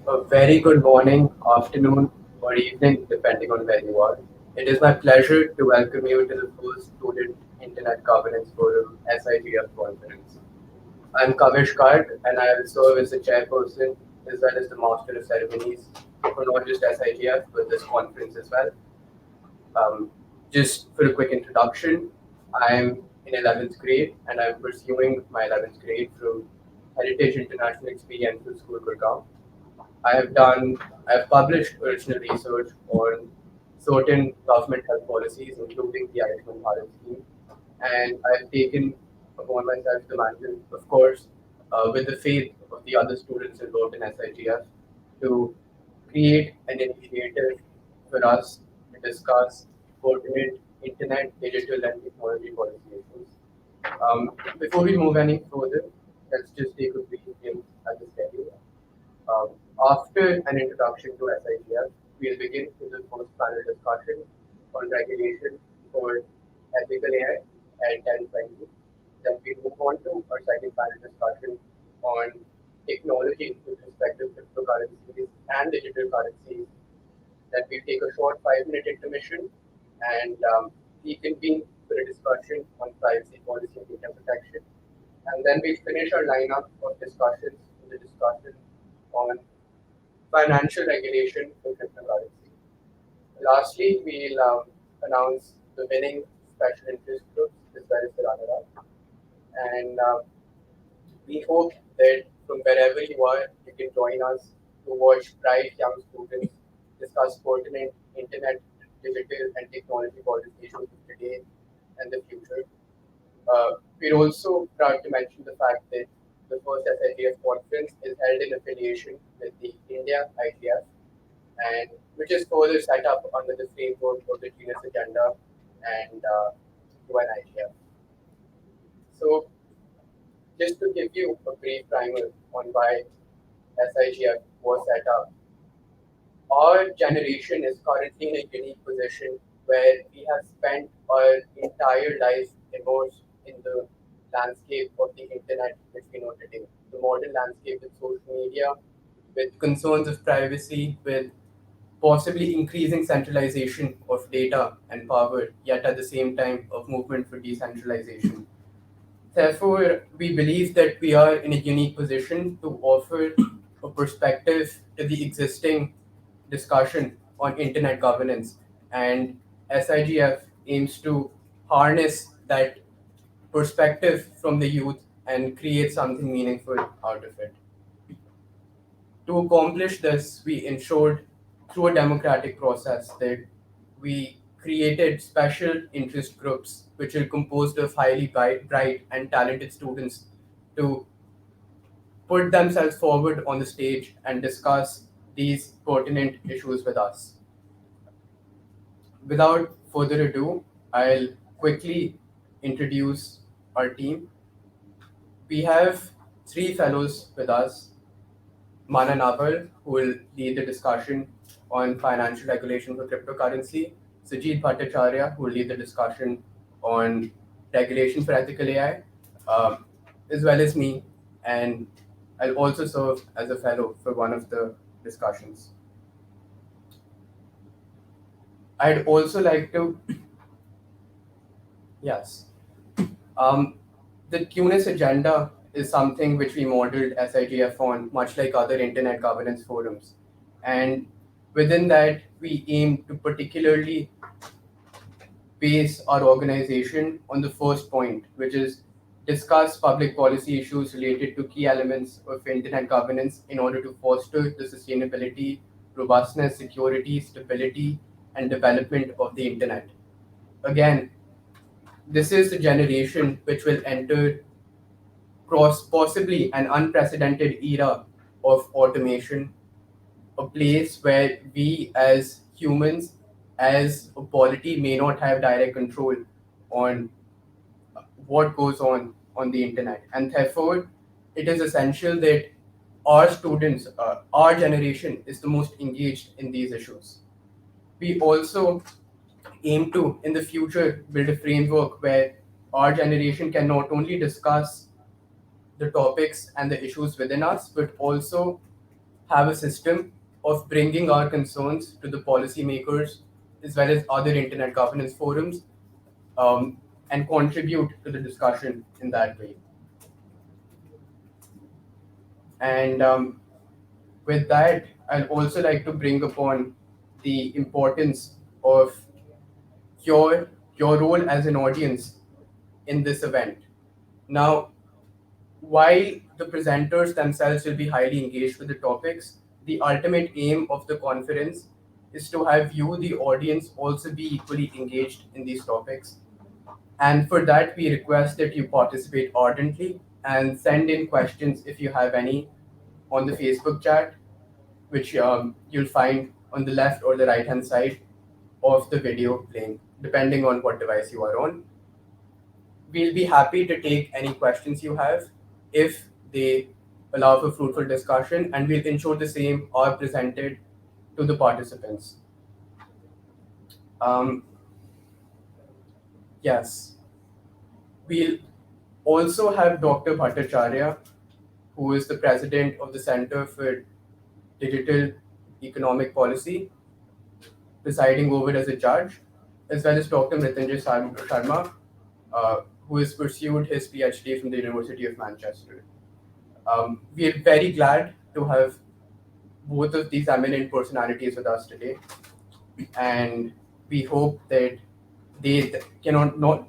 A very good morning, afternoon, or evening, depending on where you are. It is my pleasure to welcome you to the first Student Internet Governance Forum SIGF conference. I'm Kavish Karg, and I will serve as the chairperson as well as the master of ceremonies for not just SIGF but this conference as well. Um, just for a quick introduction, I'm in 11th grade and I'm pursuing my 11th grade through Heritage International Experiential School, Gurgaon. I have published original research on certain government health policies, including the Ayushman Bharat scheme, and I've taken upon myself the mantle, of course, with the faith of the other students involved in SIGF, to create an initiative for us to discuss pertinent internet, digital, and technology policy issues. Before we move any further, let's just take a brief glimpse at the schedule. Um, After an introduction to SIGF, we'll begin with the first panel discussion on regulation for ethical AI at 10:20. Then we move on to our second panel discussion on technology with respect to cryptocurrencies and digital currencies. Then we take a short 5-minute intermission and reconvene for a discussion on privacy policy and data protection. And then we finish our lineup of discussions with a discussion on financial regulation for cryptocurrency. Lastly, we'll announce the winning special interest groups as well as the runner-up. And we hope that from wherever you are, you can join us to watch bright young students discuss pertinent internet, digital, and technology policy issues of today and the future. We're also proud to mention the fact that the first SIGF conference is held in affiliation with the India IGF, and which is further set up under the framework of the Genus Agenda and UN IGF. So, just to give you a brief primer on why SIGF was set up, our generation is currently in a unique position where we have spent our entire life immersed in the landscape of the internet which we know today. The modern landscape with social media, with concerns of privacy, with possibly increasing centralization of data and power, yet at the same time of movement for decentralization. Therefore, we believe that we are in a unique position to offer a perspective to the existing discussion on internet governance. And SIGF aims to harness that perspective from the youth and create something meaningful out of it. To accomplish this, we ensured through a democratic process that we created special interest groups which are composed of highly bright and talented students to put themselves forward on the stage and discuss these pertinent issues with us. Without further ado, I'll quickly introduce our team. We have three fellows with us: Mana Naval, who will lead the discussion on financial regulation for cryptocurrency; Sujit Bhattacharya, who will lead the discussion on regulation for ethical AI, as well as me, and I'll also serve as a fellow for one of the discussions. I'd also like to, yes, um, the QNIS agenda is something which we modeled SIGF on, much like other internet governance forums. And within that, we aim to particularly base our organization on the first point, which is discuss public policy issues related to key elements of internet governance in order to foster the sustainability, robustness, security, stability, and development of the internet. Again, this is the generation which will enter cross possibly an unprecedented era of automation, a place where we as humans, as a polity, may not have direct control on what goes on the internet. And therefore, it is essential that our students, our generation, is the most engaged in these issues. We also aim to, in the future, build a framework where our generation can not only discuss the topics and the issues within us, but also have a system of bringing our concerns to the policymakers as well as other internet governance forums, um, and contribute to the discussion in that way. And with that, I'd also like to bring upon the importance of your your role as an audience in this event. Now, while the presenters themselves will be highly engaged with the topics, the ultimate aim of the conference is to have you, the audience, also be equally engaged in these topics. And for that, we request that you participate ardently and send in questions if you have any on the Facebook chat, which you'll find on the left or the right hand side of the video playing, depending on what device you are on. We'll be happy to take any questions you have if they allow for fruitful discussion, and we'll ensure the same are presented to the participants. Um, yes, we'll also have Dr. Bhattacharya, who is the president of the Center for Digital Economic Policy, presiding over as a judge, as well as Dr. Mrityunjay Sharma, who has pursued his PhD from the University of Manchester. We are very glad to have both of these eminent personalities with us today, and we hope that they can not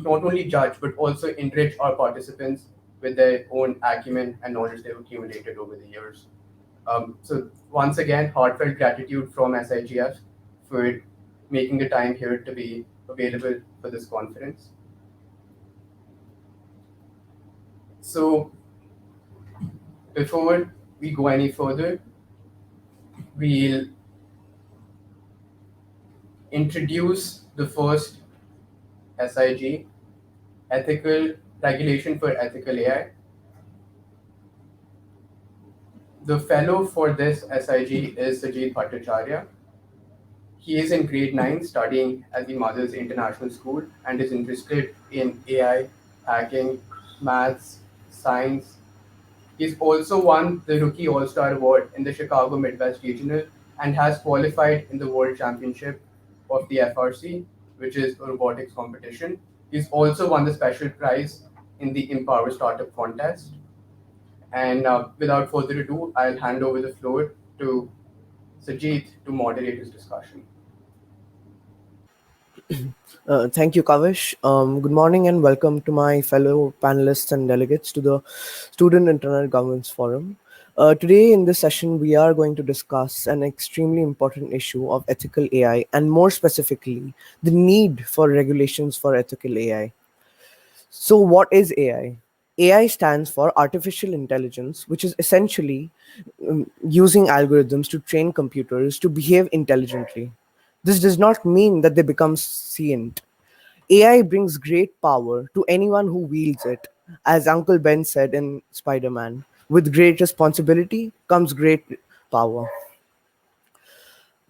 only judge but also enrich our participants with their own acumen and knowledge they've accumulated over the years. So once again, heartfelt gratitude from SIGF for making the time here to be available for this conference. So before we go any further, we'll introduce the first SIG, Ethical Regulation for Ethical AI. The fellow for this SIG is Sajid Bhattacharya. He is in grade 9 studying at the Mothers International School and is interested in AI, hacking, maths, science. He's also won the Rookie All-Star Award in the Chicago Midwest Regional and has qualified in the World Championship of the FRC, which is a robotics competition. He's also won the special prize in the Empower Startup Contest. And without further ado, I'll hand over the floor to Sajid to moderate his discussion. Thank you, Kavish. Good morning and welcome to my fellow panelists and delegates to the Student Internet Governance Forum. Today, in this session, we are going to discuss an extremely important issue of ethical AI and, more specifically, the need for regulations for ethical AI. So, what is AI? AI stands for artificial intelligence, which is essentially using algorithms to train computers to behave intelligently. This does not mean that they become sentient. AI brings great power to anyone who wields it. As Uncle Ben said in Spider Man, with great responsibility comes great power.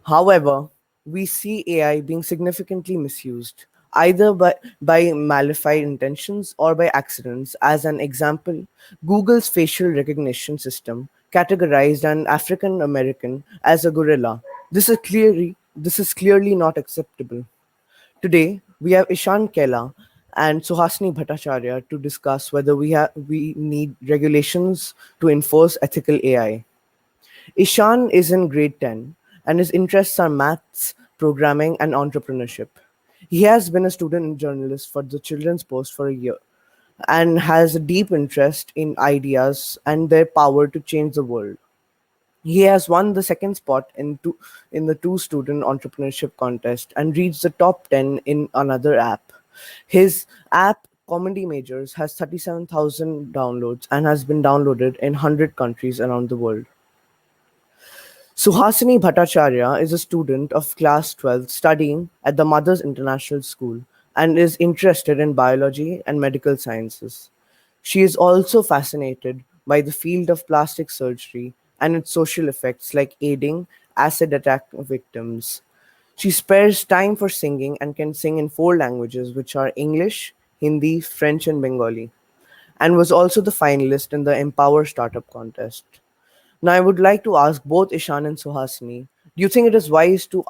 However, we see AI being significantly misused, either by malified intentions or by accidents. As an example, Google's facial recognition system categorized an African American as a gorilla. This is clearly not acceptable. Today, we have Ishan Kela and Suhasini Bhattacharya to discuss whether we need regulations to enforce ethical AI. Ishan is in grade 10 and his interests are maths, programming, and entrepreneurship. He has been a student journalist for the Children's Post for a year and has a deep interest in ideas and their power to change the world. He has won the second spot in the two student entrepreneurship contest and reached the top 10 in another app. His app, Comedy Majors, has 37,000 downloads and has been downloaded in 100 countries around the world. Suhasini Bhattacharya is a student of class 12 studying at the Mothers International School and is interested in biology and medical sciences. She is also fascinated by the field of plastic surgery and its social effects like aiding acid attack victims. She spares time for singing and can sing in four languages, which are English, Hindi, French, and Bengali, and was also the finalist in the Empower Startup Contest. Now, I would like to ask both Ishan and Suhasini, do you think it is wise to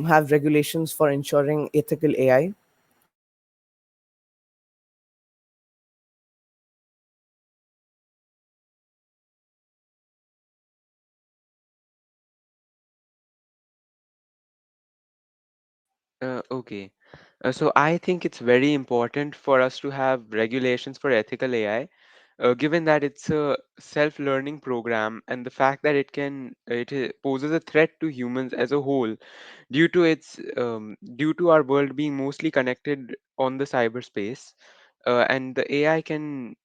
have regulations for ensuring ethical AI? Okay. So I think it's very important for us to have regulations for ethical AI, given that it's a self-learning program and the fact that poses a threat to humans as a whole due to our world being mostly connected on the cyberspace, and the AI can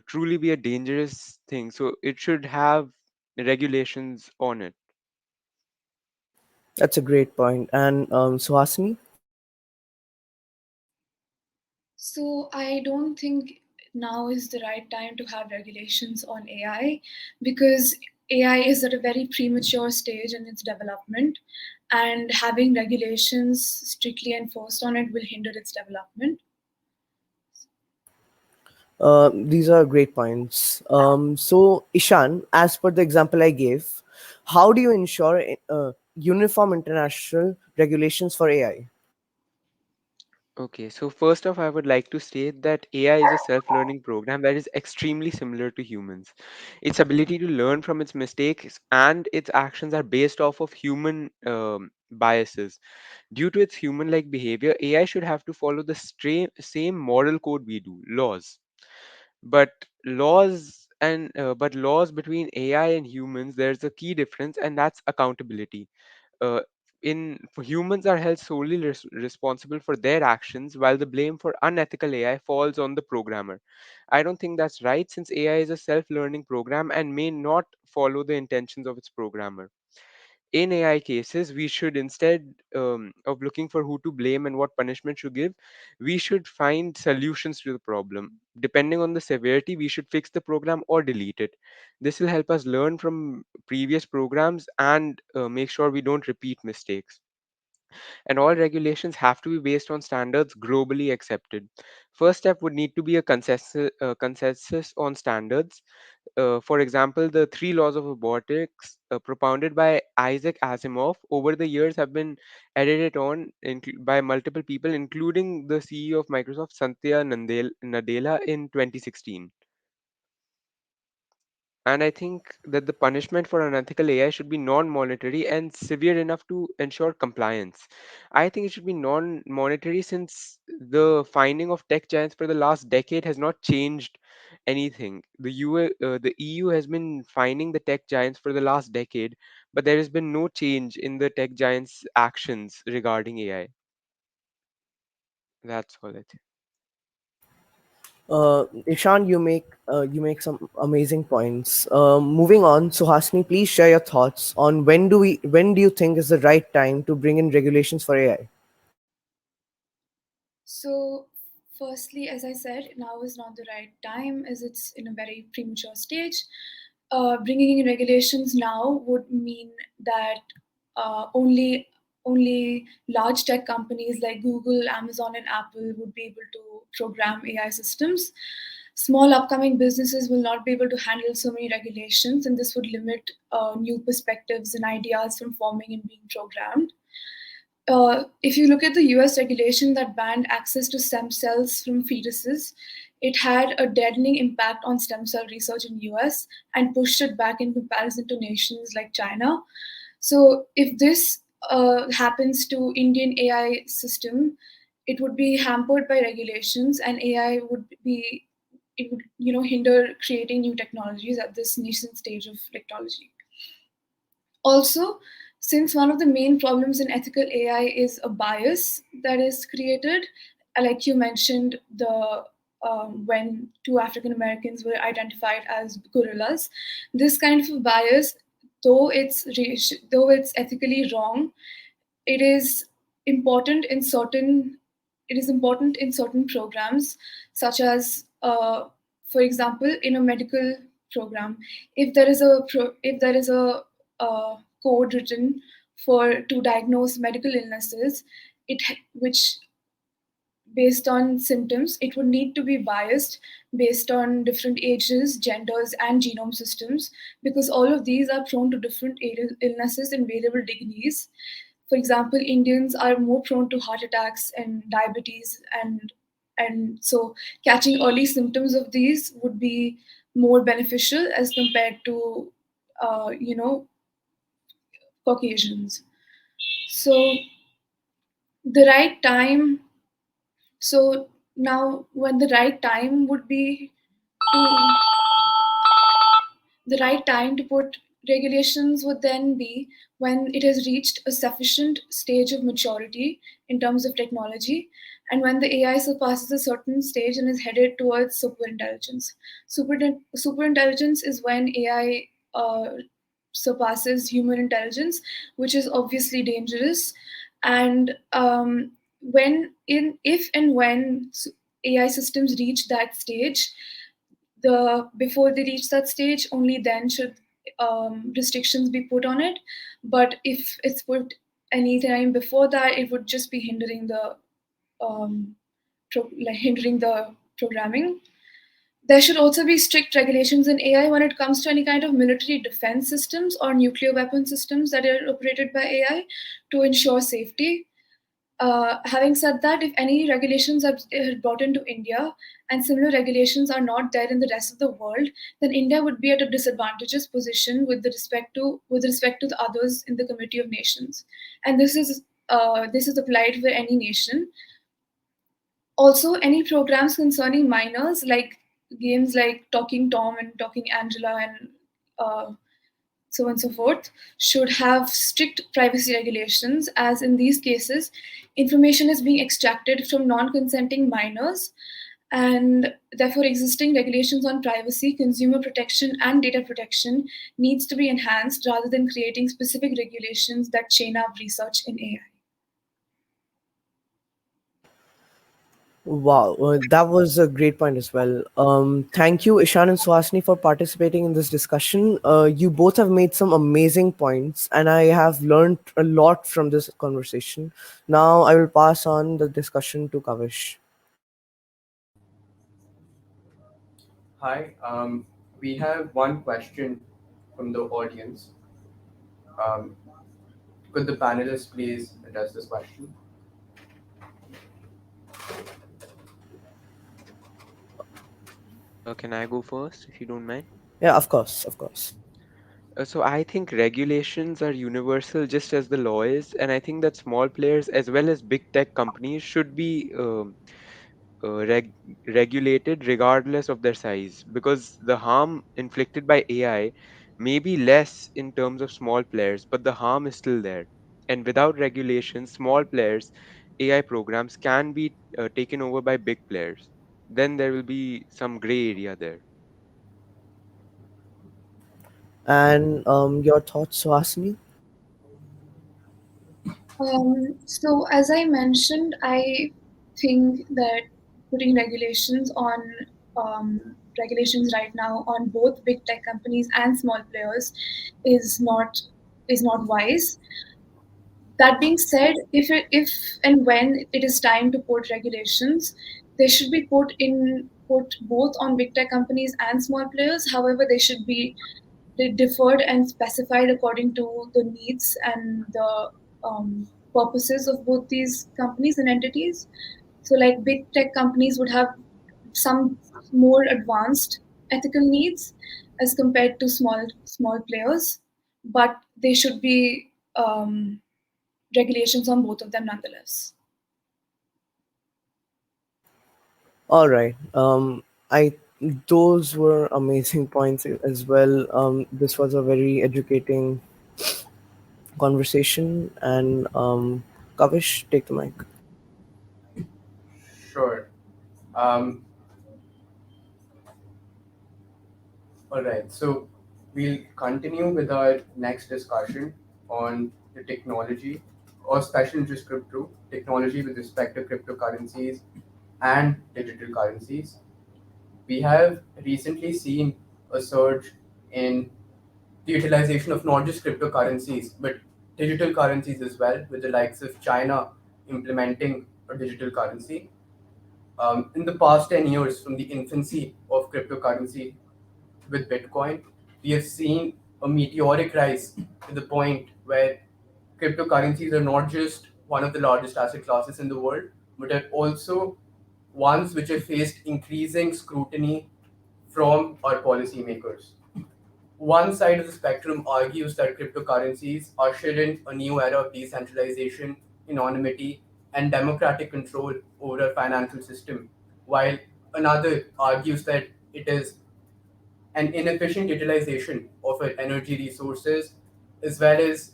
truly be a dangerous thing. So it should have regulations on it. That's a great point. And Suhasini? So I don't think now is the right time to have regulations on AI because AI is at a very premature stage in its development, and having regulations strictly enforced on it will hinder its development. These are great points. So, Ishan, as per the example I gave, how do you ensure uniform international regulations for AI? Okay, so first off, I would like to state that AI is a self-learning program that is extremely similar to humans. Its ability to learn from its mistakes and its actions are based off of human biases. Due to its human-like behavior, AI should have to follow the same moral code we do, laws. But laws between AI and humans, there's a key difference, and that's accountability. uh, in for humans are held solely responsible for their actions, while the blame for unethical AI falls on the programmer. I don't think that's right, since AI is a self-learning program and may not follow the intentions of its programmer. In AI cases, we should, instead of looking for who to blame and what punishment should give, we should find solutions to the problem. Depending on the severity, we should fix the program or delete it. This will help us learn from previous programs and make sure we don't repeat mistakes. And all regulations have to be based on standards globally accepted. First step would need to be a consensus on standards. For example, the three laws of robotics propounded by Isaac Asimov over the years have been edited on by multiple people, including the CEO of Microsoft, Satya Nadella, in 2016. And I think that the punishment for unethical AI should be non-monetary and severe enough to ensure compliance. I think it should be non-monetary, since the finding of tech giants for the last decade has not changed anything. The EU has been finding the tech giants for the last decade, but there has been no change in the tech giants' actions regarding AI. That's all I think. Ishan, you make some amazing points. Moving on, Suhasini, please share your thoughts on when do you think is the right time to bring in regulations for AI? So, firstly, as I said, now is not the right time as it's in a very premature stage. Bringing in regulations now would mean that only large tech companies like Google, Amazon, and Apple would be able to program AI systems. Small upcoming businesses will not be able to handle so many regulations, and this would limit new perspectives and ideas from forming and being programmed. If you look at the US regulation that banned access to stem cells from fetuses, it had a deadening impact on stem cell research in US and pushed it back in comparison to nations like China. So if this happens to Indian AI system, it would be hampered by regulations, and AI would be it would hinder creating new technologies at this nascent stage of technology. Also, since one of the main problems in ethical AI is a bias that is created, like you mentioned, the when two African Americans were identified as gorillas, this kind of a bias, though it's ethically wrong, it is important in certain it is important in certain programs, such as for example in a medical program, if there is a code written for to diagnose medical illnesses, which based on symptoms. It would need to be biased based on different ages, genders, and genome systems, because all of these are prone to different illnesses in variable degrees. For example, Indians are more prone to heart attacks and diabetes, and so catching early symptoms of these would be more beneficial as compared to you know, Caucasians. So the right time. So now, when the right time would be to the right time to put regulations would then be when it has reached a sufficient stage of maturity in terms of technology, and when the AI surpasses a certain stage and is headed towards superintelligence. Superintelligence is when AI surpasses human intelligence, which is obviously dangerous. And when in if and when AI systems reach that stage, the before they reach that stage, only then should restrictions be put on it. But if it's put any time before that, it would just be um, hindering the programming. There should also be strict regulations in AI when it comes to any kind of military defense systems or nuclear weapon systems that are operated by AI to ensure safety. Having said that, if any regulations are brought into India and similar regulations are not there in the rest of the world, then India would be at a disadvantageous position with respect to the others in the Committee of Nations, and this is applied for any nation. Also, any programs concerning minors, like games like Talking Tom and Talking Angela and uh, so on and so forth, should have strict privacy regulations, as in these cases, information is being extracted from non consenting minors, and therefore, existing regulations on privacy, consumer protection, and data protection needs to be enhanced rather than creating specific regulations that chain up research in AI. Wow, that was a great point as well. Thank you, Ishan and Suhasini, for participating in this discussion. You both have made some amazing points, and I have learned a lot from this conversation. Now, I will pass on the discussion to Kavish. Hi, we have one question from the audience. Um, could the panelists please address this question? Can I go first, if you don't mind? Yeah, of course, of course. So I think regulations are universal just as the law is, and I think that small players as well as big tech companies should be regulated regardless of their size, because the harm inflicted by AI may be less in terms of small players, but the harm is still there. And without regulation, small players, AI programs can be taken over by big players. Then there will be some gray area there. And your thoughts, Suhasini? So, as I mentioned, I think that putting regulations right now on both big tech companies and small players is not wise. That being said, if and when it is time to put regulations, they should be put both on big tech companies and small players. However, they differed and specified according to the needs and the purposes of both these companies and entities. So, like big tech companies would have some more advanced ethical needs as compared to small players, but they should be regulations on both of them nonetheless. All right. I Those were amazing points as well. This was a very educating conversation, and Kavish, take the mic. Sure. Um, all right. So we'll continue with our next discussion on the technology or special interest crypto technology with respect to cryptocurrencies and digital currencies. We have recently seen a surge in the utilization of not just cryptocurrencies but digital currencies as well, with the likes of China implementing a digital currency. In the past 10 years, from the infancy of cryptocurrency with Bitcoin, we have seen a meteoric rise to the point where cryptocurrencies are not just one of the largest asset classes in the world, but are also ones which have faced increasing scrutiny from our policymakers. One side of the spectrum argues that cryptocurrencies usher in a new era of decentralization, anonymity, and democratic control over our financial system, while another argues that it is an inefficient utilization of our energy resources, as well as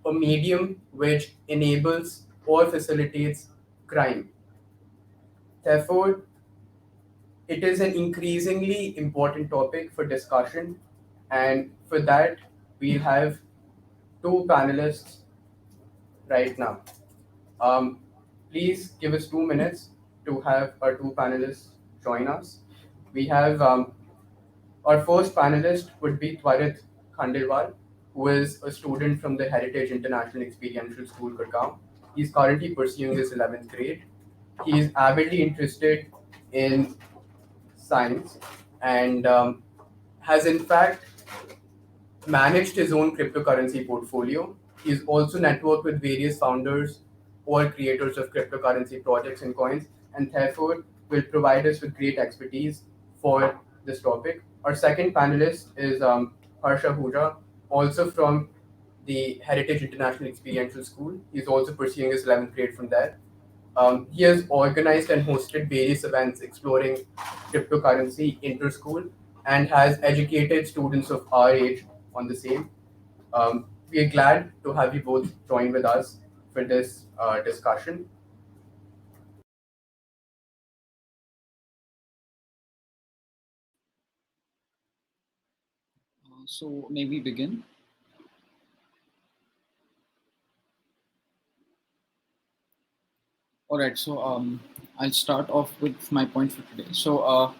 a medium which enables or facilitates crime. Therefore, it is an increasingly important topic for discussion, and for that, we have two panelists right now. Um, Please give us 2 minutes to have our two panelists join us. We have our first panelist would be Twarit Khandelwal, who is a student from the Heritage International Experiential School, Gurgaon. He's currently pursuing his 11th grade. He is avidly interested in science and has in fact managed his own cryptocurrency portfolio. He's also networked with various founders or creators of cryptocurrency projects and coins, and therefore will provide us with great expertise for this topic. Our second panelist is Harsha Huja, also from the Heritage International Experiential School. He's also pursuing his 11th grade from there. He has organized and hosted various events exploring cryptocurrency inter-school and has educated students of our age on the same. We are glad to have you both join with us for this discussion. So may we begin? All right. So I'll start off with my point for today. So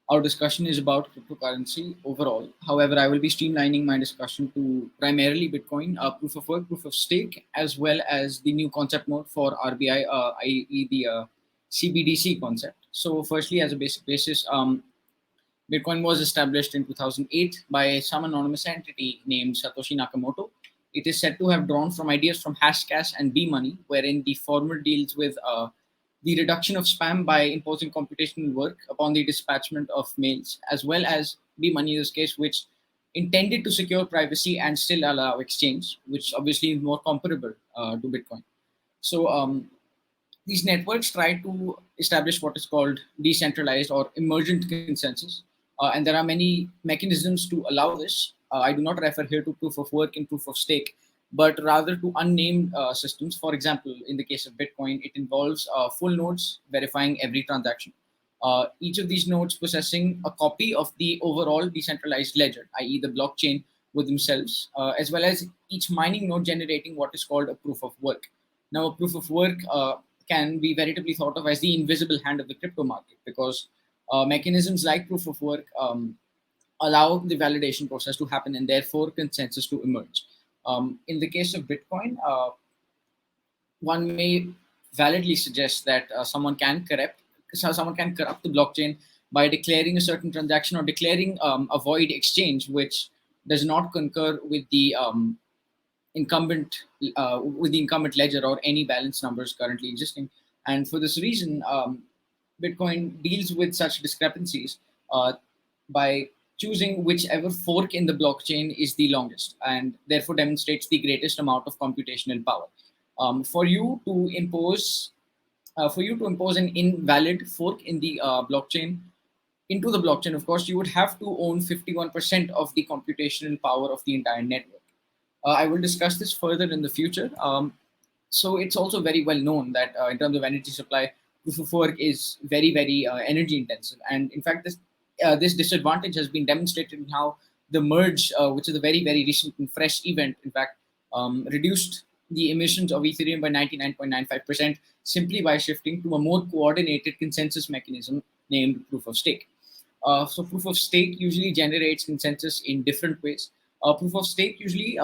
our discussion is about cryptocurrency overall. However, I will be streamlining my discussion to primarily Bitcoin, proof of work, proof of stake, as well as the new concept mode for RBI, i.e. the CBDC concept. So firstly, as a basic basis, Bitcoin was established in 2008 by some anonymous entity named Satoshi Nakamoto. It is said to have drawn from ideas from Hashcash and B-Money, wherein the former deals with the reduction of spam by imposing computational work upon the dispatchment of mails, as well as B-Money in this case, which intended to secure privacy and still allow exchange, which obviously is more comparable to Bitcoin. So these networks try to establish what is called decentralized or emergent consensus. And there are many mechanisms to allow this. I do not refer here to proof of work and proof of stake, but rather to unnamed systems. For example, in the case of Bitcoin, it involves full nodes verifying every transaction. Each of these nodes possessing a copy of the overall decentralized ledger, i.e., the blockchain with themselves, as well as each mining node generating what is called a proof of work. Now, a proof of work can be veritably thought of as the invisible hand of the crypto market because mechanisms like proof of work allow the validation process to happen and therefore consensus to emerge. In the case of Bitcoin, one may validly suggest that someone can corrupt the blockchain by declaring a certain transaction or declaring a void exchange which does not concur incumbent with the incumbent ledger or any balance numbers currently existing. And for this reason, Bitcoin deals with such discrepancies by choosing whichever fork in the blockchain is the longest and therefore demonstrates the greatest amount of computational power. For you to impose an invalid fork in the blockchain into the blockchain, of course, you would have to own 51% of the computational power of the entire network. I will discuss this further in the future. So it's also very well known that in terms of energy supply, proof of work is very, very energy intensive. And in fact, this disadvantage has been demonstrated in how the merge, which is a very, very recent and fresh event, in fact, reduced the emissions of Ethereum by 99.95% simply by shifting to a more coordinated consensus mechanism named proof of stake. So proof of stake usually generates consensus in different ways. Proof of stake usually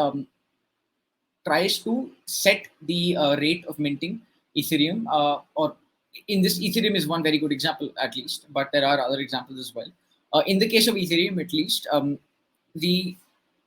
tries to set the rate of minting Ethereum or in this, Ethereum is one very good example, at least, but there are other examples as well. In the case of Ethereum, at least, the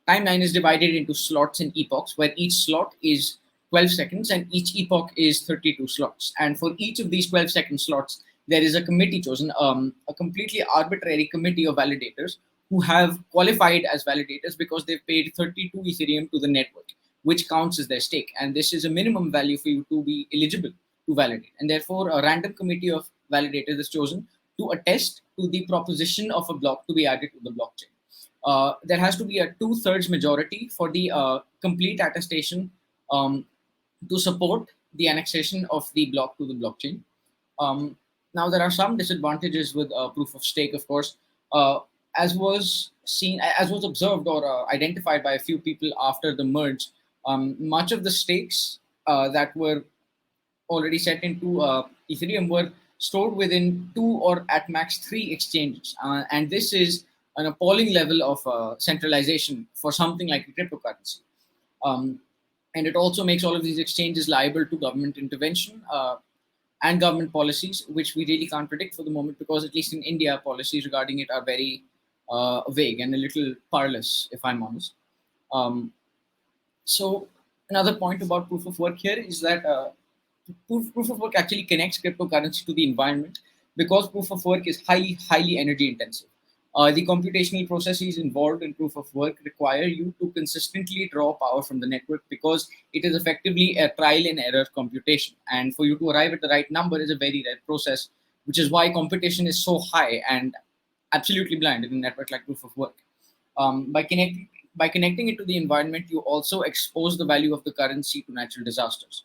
timeline is divided into slots and epochs, where each slot is 12 seconds and each epoch is 32 slots. And for each of these 12-second slots, there is a committee chosen, a completely arbitrary committee of validators who have qualified as validators because they've paid 32 Ethereum to the network, which counts as their stake. And this is a minimum value for you to be eligible to validate. And therefore, a random committee of validators is chosen to attest to the proposition of a block to be added to the blockchain. There has to be a 2/3 majority for the complete attestation um, to support the annexation of the block to the blockchain. Um, Now, there are some disadvantages with proof of stake, of course, as was seen, as was observed or identified by a few people after the merge. Much of the stakes that were already set into Ethereum were stored within 2 or at max 3 exchanges. And this is an appalling level of centralization for something like a cryptocurrency. Um, and it also makes all of these exchanges liable to government intervention and government policies, which we really can't predict for the moment because, at least in India, policies regarding it are very vague and a little powerless, if I'm honest. Um, so another point about proof of work here is that proof of work actually connects cryptocurrency to the environment because proof of work is highly energy intensive. The computational processes involved in proof of work require you to consistently draw power from the network because it is effectively a trial and error computation. And for you to arrive at the right number is a very rare process, which is why competition is so high and absolutely blind in a network like proof of work. By connecting it to the environment, you also expose the value of the currency to natural disasters,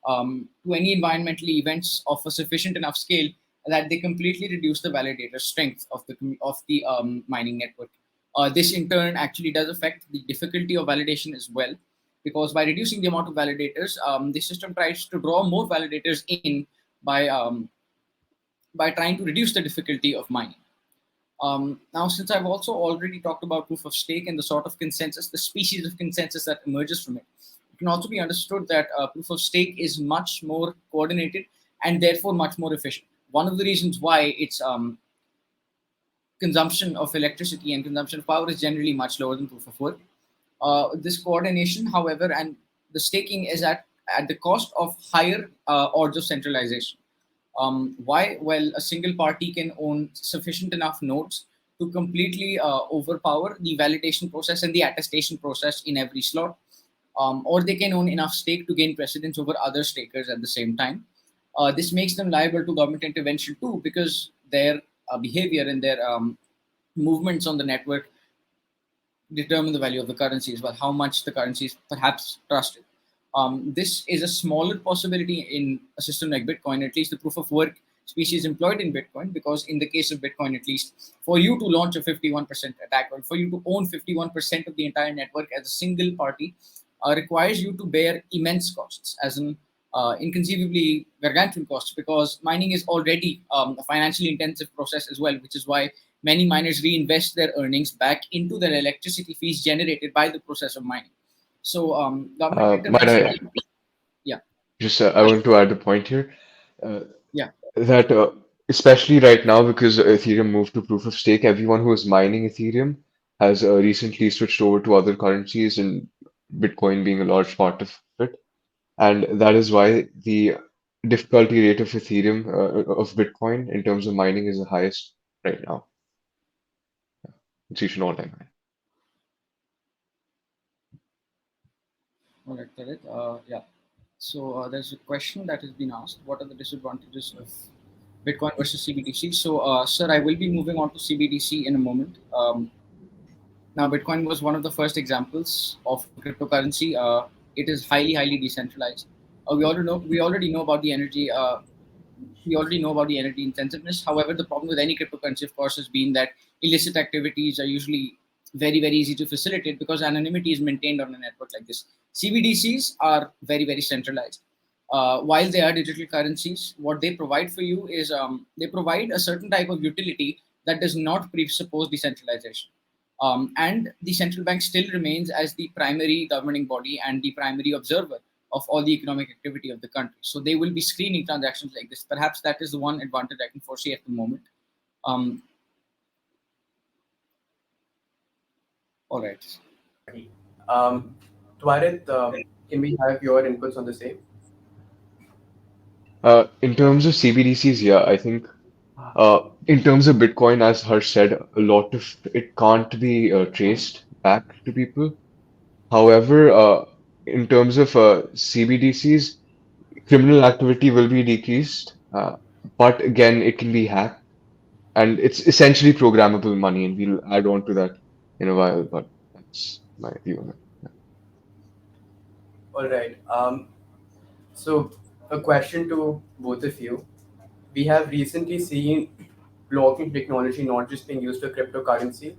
to any environmental events of a sufficient enough scale that they completely reduce the validator strength of the mining network. This in turn actually does affect the difficulty of validation as well, because by reducing the amount of validators, the system tries to draw more validators in by by trying to reduce the difficulty of mining. Now, since I've also already talked about proof of stake and the sort of consensus, the species of consensus that emerges from it, it can also be understood that proof of stake is much more coordinated and therefore much more efficient. One of the reasons why its consumption of electricity and consumption of power is generally much lower than proof of work. This coordination, however, and the staking is at the cost of higher odds of centralization. Why? Well, a single party can own sufficient enough nodes to completely overpower the validation process and the attestation process in every slot, or they can own enough stake to gain precedence over other stakers at the same time. This makes them liable to government intervention too, because their behavior and their movements on the network determine the value of the currency as well, how much the currency is perhaps trusted. This is a smaller possibility in a system like Bitcoin, at least the proof of work species employed in Bitcoin, because in the case of Bitcoin, at least, for you to launch a 51% attack or for you to own 51% of the entire network as a single party requires you to bear immense costs, as in inconceivably gargantuan costs, because mining is already a financially intensive process as well, which is why many miners reinvest their earnings back into their electricity fees generated by the process of mining. So government Might intervention, I yeah, just I want to add a point here uh, yeah, that especially right now because Ethereum moved to proof of stake, everyone who is mining Ethereum has recently switched over to other currencies, and Bitcoin being a large part of it. And that is why the difficulty rate of Ethereum, of Bitcoin in terms of mining is the highest right now. It's reached an all-time high. all right, correct. Yeah. So there's a question that has been asked: what are the disadvantages of Bitcoin versus CBDC? So, sir, I will be moving on to CBDC in a moment. Now, Bitcoin was one of the first examples of a cryptocurrency. It is highly decentralized. We already know about the energy. We already know about the energy intensiveness. However, the problem with any cryptocurrency, of course, has been that illicit activities are usually very easy to facilitate because anonymity is maintained on a network like this. CBDCs are very centralized. While they are digital currencies, what they provide for you is they provide a certain type of utility that does not presuppose decentralization. And the central bank still remains as the primary governing body and the primary observer of all the economic activity of the country. So they will be screening transactions like this. Perhaps that is the one advantage I can foresee at the moment. Um, all right. Um, Twarit, can we have your inputs on the same? In terms of CBDCs, yeah, I think in terms of Bitcoin, as Harsh said, a lot of it can't be traced back to people. However, in terms of CBDCs, criminal activity will be decreased, but again, it can be hacked, and it's essentially programmable money, and we'll add on to that in a while, but that's my view on it. All right. So, a question to both of you. We have recently seen blockchain technology not just being used for cryptocurrency,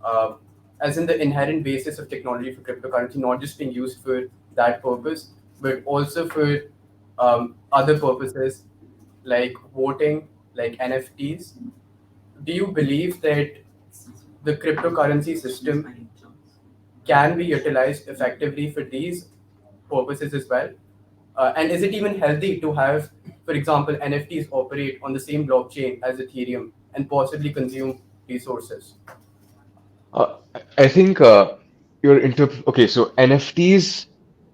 uh, as in the inherent basis of technology for cryptocurrency, not just being used for that purpose, but also for other purposes like voting, like NFTs. Do you believe that the cryptocurrency system can be utilized effectively for these purposes as well? And is it even healthy to have, for example, NFTs operate on the same blockchain as Ethereum and possibly consume resources? I think your okay, so NFTs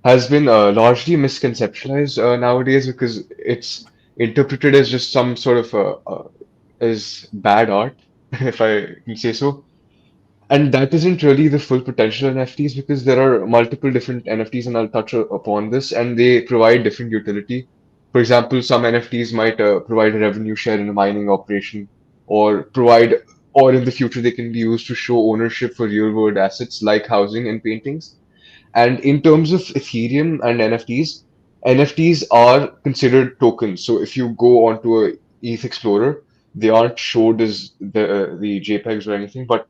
has been largely misconceptualized nowadays because it's interpreted as just some sort of as bad art, if I can say so. And that isn't really the full potential NFTs because there are multiple different NFTs, and I'll touch upon this, and they provide different utility. For example, some NFTs might provide a revenue share in a mining operation, or or in the future, they can be used to show ownership for real world assets like housing and paintings. And in terms of Ethereum and NFTs are considered tokens. So if you go onto a ETH Explorer, they aren't showed as the JPEGs or anything, but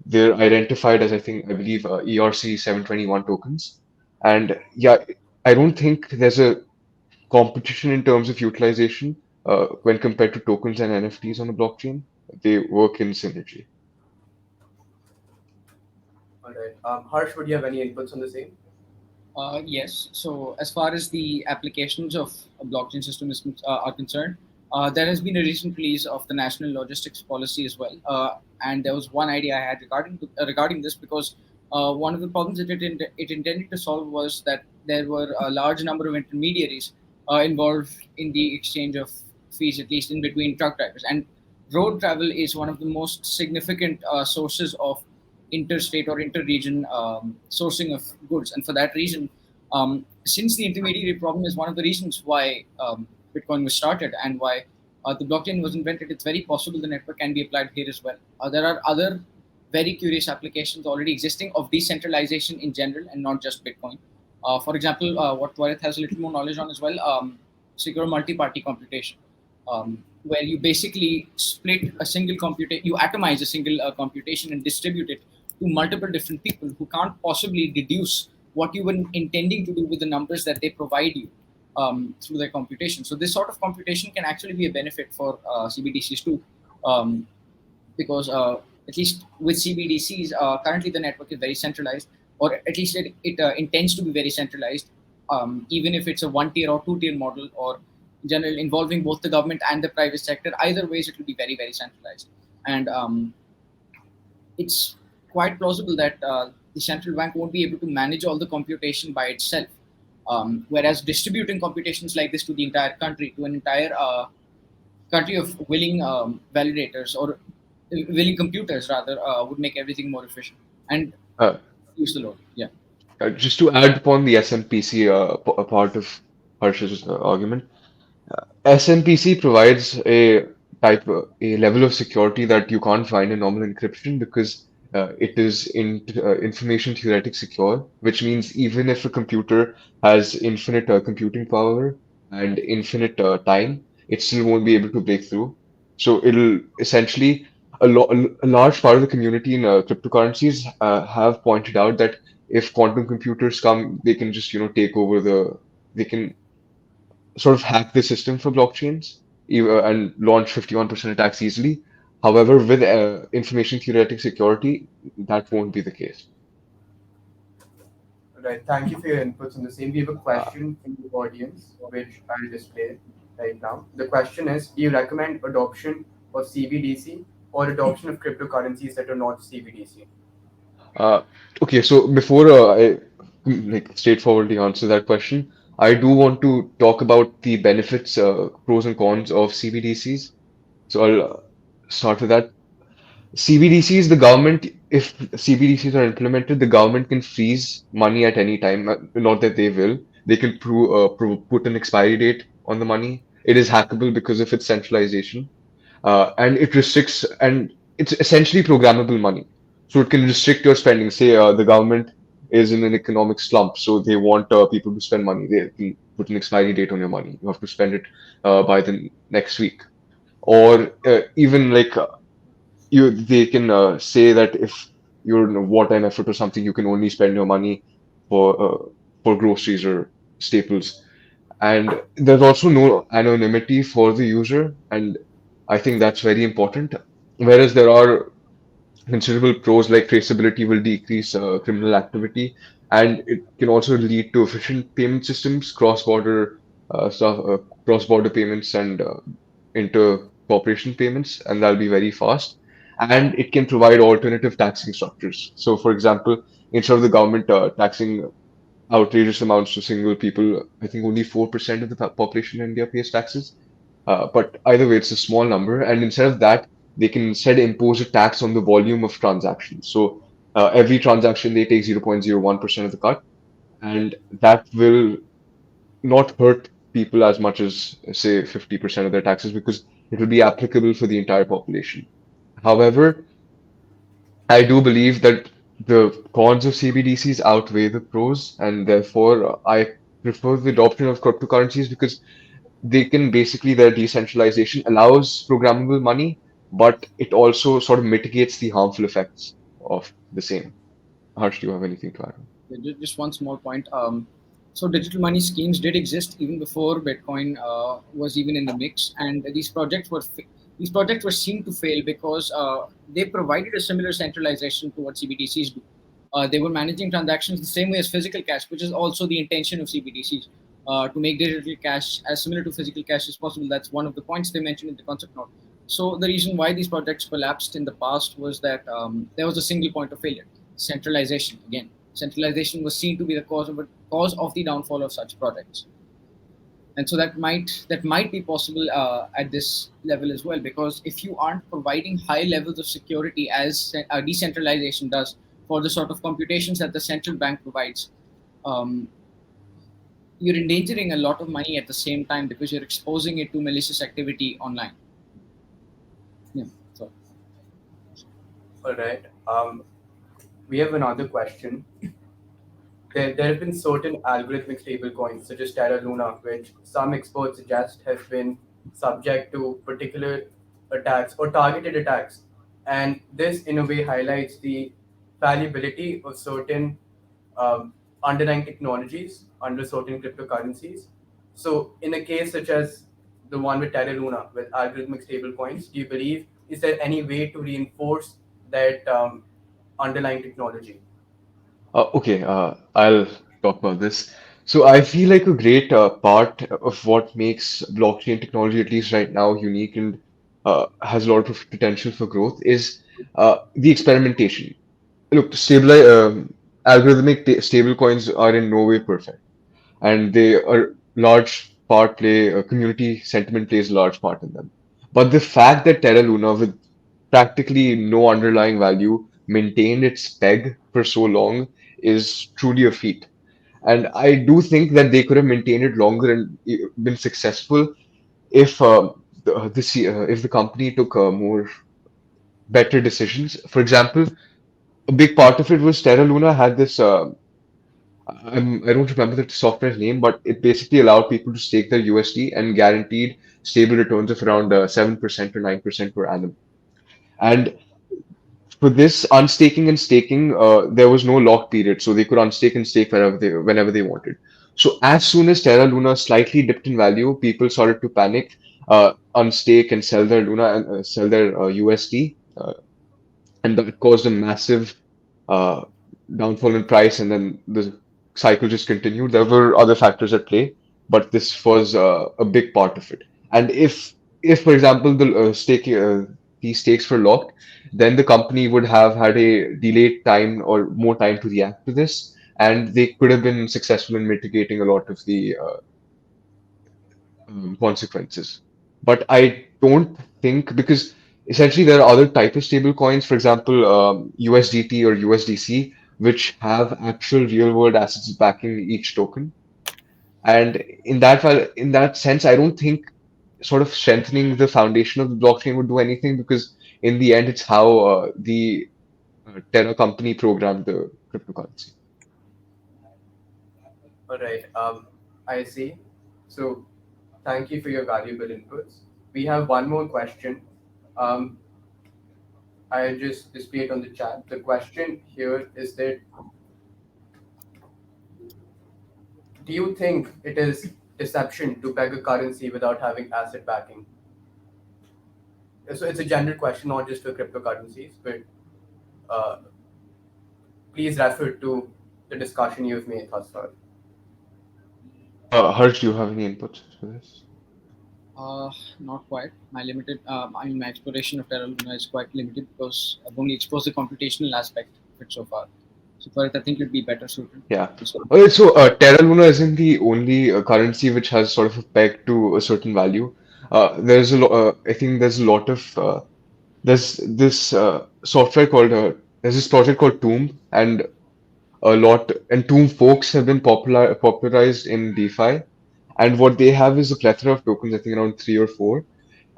they're identified as, I believe, ERC 721 tokens. And yeah, I don't think there's a competition in terms of utilization when compared to tokens and NFTs on the blockchain. They work in synergy. All right. Harsh, would you have any inputs on the same? Yes. So as far as the applications of a blockchain system are concerned, there has been a recent release of the national logistics policy as well, and there was one idea I had regarding this because one of the problems that it intended to solve was that there were a large number of intermediaries involved in the exchange of fees, at least in between truck drivers. And road travel is one of the most significant sources of interstate or inter-region sourcing of goods. And for that reason, since the intermediary problem is one of the reasons why Bitcoin was started and why the blockchain was invented, it's very possible the network can be applied here as well. There are other very curious applications already existing of decentralization in general and not just Bitcoin. For example, what Twarit has a little more knowledge on as well, secure multi-party computation, where you basically split a single you atomize a single computation and distribute it to multiple different people who can't possibly deduce what you were intending to do with the numbers that they provide you through their computation. So this sort of computation can actually be a benefit for CBDCs too, um, because at least with CBDCs, currently the network is very centralized, or at least it intends to be very centralized, even if it's a one-tier or two-tier model, or in general involving both the government and the private sector. Either ways, it will be very, very centralized. And it's quite plausible that the central bank won't be able to manage all the computation by itself. Whereas distributing computations like this to the entire country, to an entire country of willing validators or willing computers rather, would make everything more efficient and Uh, use the load. Yeah. just to add upon the SMPC a part of Harsh's argument, SMPC provides a level of security that you can't find in normal encryption because it is information theoretic secure, which means even if a computer has infinite computing power and infinite time, it still won't be able to break through. So it'll essentially a large part of the community in cryptocurrencies have pointed out that if quantum computers come, they can just take over they can sort of hack the system for blockchains and launch 51% attacks easily. However, with information theoretic security, that won't be the case. Right. Thank you for your inputs on the same. We have a Uh, question in the audience, which I'll display right now. The question is: do you recommend adoption of CBDC or adoption of cryptocurrencies that are not CBDC? uh, okay, so before I like straightforwardly answer that question, I do want to talk about the benefits, pros and cons of CBDCs. So I'll start with that. CBDCs, the government, if CBDCs are implemented, the government can freeze money at any time. Not that they will. They can put an expiry date on the money. It is hackable because of its centralization. And it restricts, and it's essentially programmable money. So it can restrict your spending. Say the government is in an economic slump, so they want people to spend money. They can put an expiry date on your money. You have to spend it by the next week. Or even like they can say that if you're in a wartime effort or something, you can only spend your money for groceries or staples. And there's also no anonymity for the user, and I think that's very important. Whereas there are considerable pros like traceability will decrease criminal activity, and it can also lead to efficient payment systems, cross-border payments, and inter-corporation payments, and that'll be very fast. And it can provide alternative taxing structures. So, for example, instead of the government taxing outrageous amounts to single people, I think only 4% of the population in India pays taxes. But either way, it's a small number. And instead of that, they can instead impose a tax on the volume of transactions. So every transaction, they take 0.01% of the cut. And that will not hurt people as much as, say, 50% of their taxes because it will be applicable for the entire population. However, I do believe that the cons of CBDCs outweigh the pros, and therefore I prefer the adoption of cryptocurrencies because they can basically, their decentralization allows programmable money, but it also sort of mitigates the harmful effects of the same. Harsh, do you have anything to add? Just one small point. So digital money schemes did exist even before Bitcoin was even in the mix, and these projects were seen to fail because they provided a similar centralization to what CBDCs do. They were managing transactions the same way as physical cash, which is also the intention of CBDCs. To make digital cash as similar to physical cash as possible. That's one of the points they mentioned in the concept note. So the reason why these projects collapsed in the past was that there was a single point of failure: centralization. Again, centralization was seen to be the cause of the downfall of such projects. And so that might be possible at this level as well, because if you aren't providing high levels of security as decentralization does for the sort of computations that the central bank provides, um, you're endangering a lot of money at the same time because you're exposing it to malicious activity online. Yeah. So All right. We have another question. There have been certain algorithmic stablecoins, such as Terra Luna, which some experts suggest has been subject to particular attacks or targeted attacks. And this, in a way, highlights the fallibility of certain underlying technologies under certain cryptocurrencies. So, in a case such as the one with Terra Luna, with algorithmic stablecoins, do you believe is there any way to reinforce that underlying technology? Okay, I'll talk about this. So I feel like a great part of what makes blockchain technology, at least right now, unique and has a lot of potential for growth is the experimentation. Look, algorithmic stable coins are in no way perfect, and they are large part play community sentiment plays a large part in them. But the fact that Terra Luna, with practically no underlying value, maintained its peg for so long is truly a feat. And I do think that they could have maintained it longer and been successful if if the company took more better decisions. For example, a big part of it was Terra Luna had this. I don't remember the software's name, but it basically allowed people to stake their USD and guaranteed stable returns of around 7% or 9% per annum. And for this unstaking and staking, there was no lock period, so they could unstake and stake whenever they wanted. So as soon as Terra Luna slightly dipped in value, people started to panic, unstake and sell their Luna and sell their USD, and that caused a massive uh, downfall in price, and then the cycle just continued. There were other factors at play, but this was a big part of it. And if for example, these stakes were locked, then the company would have had a delayed time or more time to react to this, and they could have been successful in mitigating a lot of the consequences. But I don't think, because essentially there are other type of stable coins, for example, USDT or USDC, which have actual real world assets backing each token. And in that sense, I don't think sort of strengthening the foundation of the blockchain would do anything, because in the end, it's how the Terra company programmed the cryptocurrency. All right. I see. So, thank you for your valuable inputs. We have one more question. Um, I just displayed on the chat. The question here is that, do you think it is deception to peg a currency without having asset backing? So it's a general question, not just for cryptocurrencies, but uh, please refer to the discussion you've made thus far. Harsh, do you have any inputs for this? Not quite. My exploration of Terra Luna is quite limited because I've only exposed the computational aspect of it so far. So for it, I think it'd be better suited. Yeah. So, So Terra Luna isn't the only currency which has sort of a peg to a certain value. I think there's a lot of there's this software called there's this project called Tomb, and Tomb forks have been popularized in DeFi, and what they have is a plethora of tokens, I think around three or four,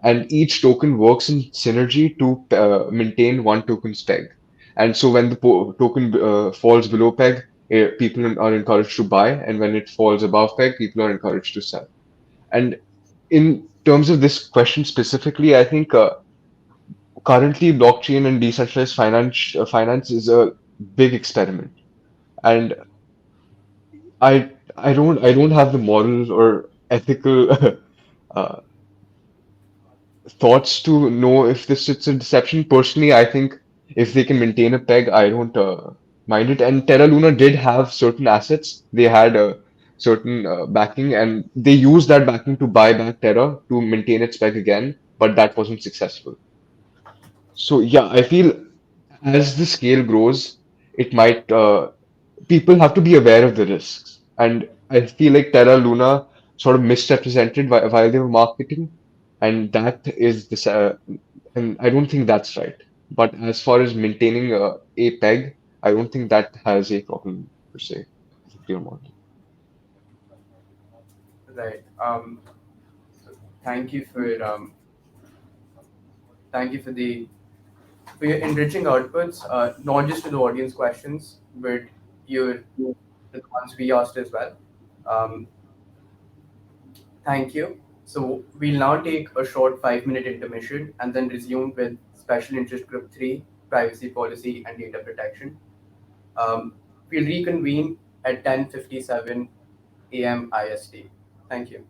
and each token works in synergy to maintain one token's peg. And so when the token falls below peg, people are encouraged to buy, and when it falls above peg, people are encouraged to sell. And in terms of this question specifically, I think currently blockchain and decentralized finance is a big experiment, and I don't have the moral or ethical uh, thoughts to know if this it's a deception. Personally, I think if they can maintain a peg, I don't mind it. And Terra Luna did have certain assets. They had a certain backing, and they used that backing to buy back Terra to maintain its peg again, but that wasn't successful. So yeah, I feel as the scale grows, it might people have to be aware of the risks. And I feel like Terra Luna sort of misrepresented while they were marketing, and that is this, and I don't think that's right. But as far as maintaining a peg, I don't think that has a problem per se. As a clear model. Right. Thank you for thank you for your enriching outputs, not just to the audience questions, but your the ones we asked as well. Um, Thank you. So we'll now take a short 5-minute intermission and then resume with Special Interest Group 3, Privacy Policy and Data Protection. We'll reconvene at 10:57 a.m. IST. Thank you.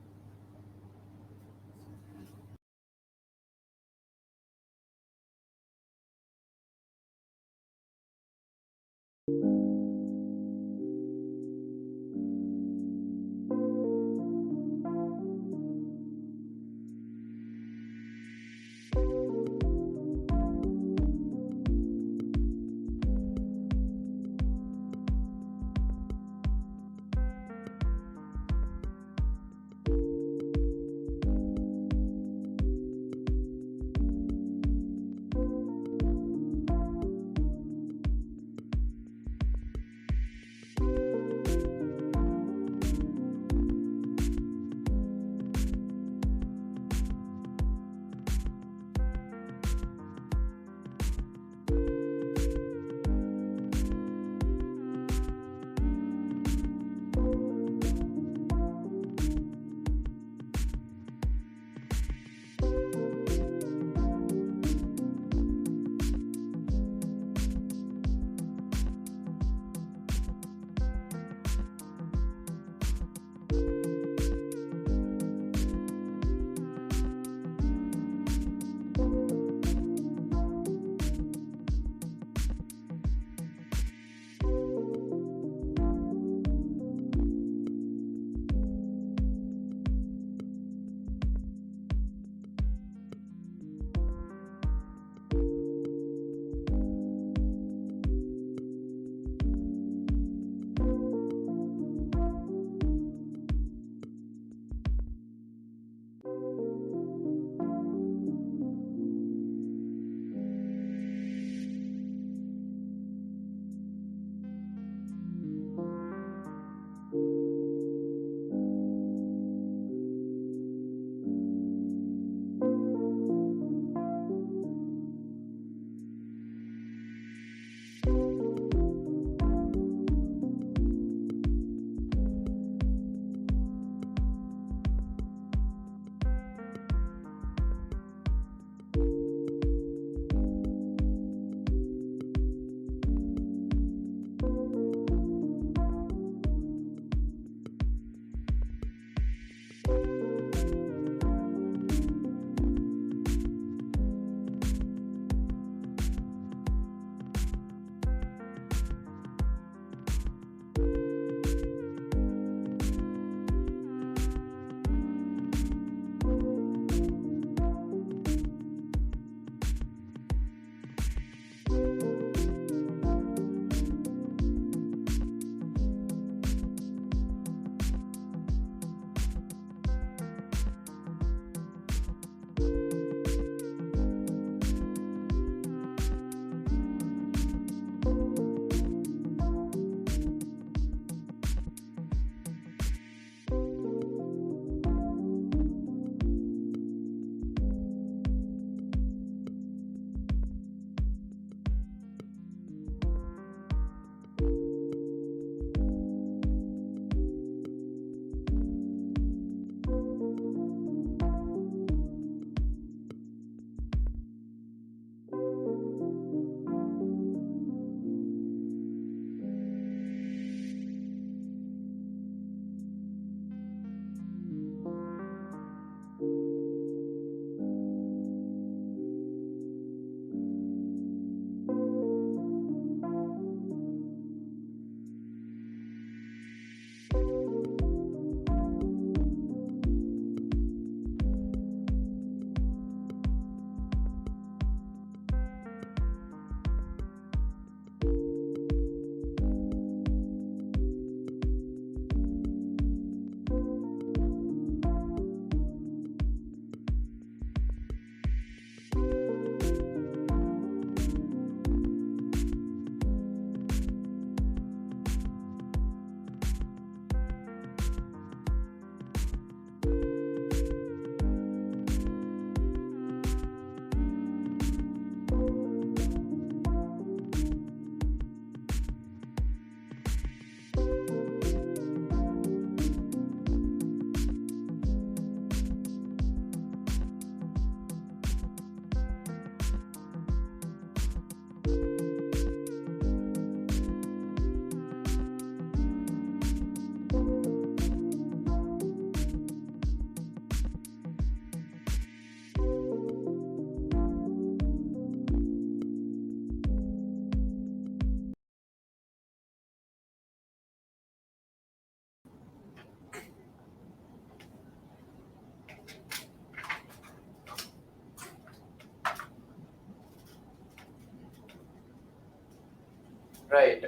Right.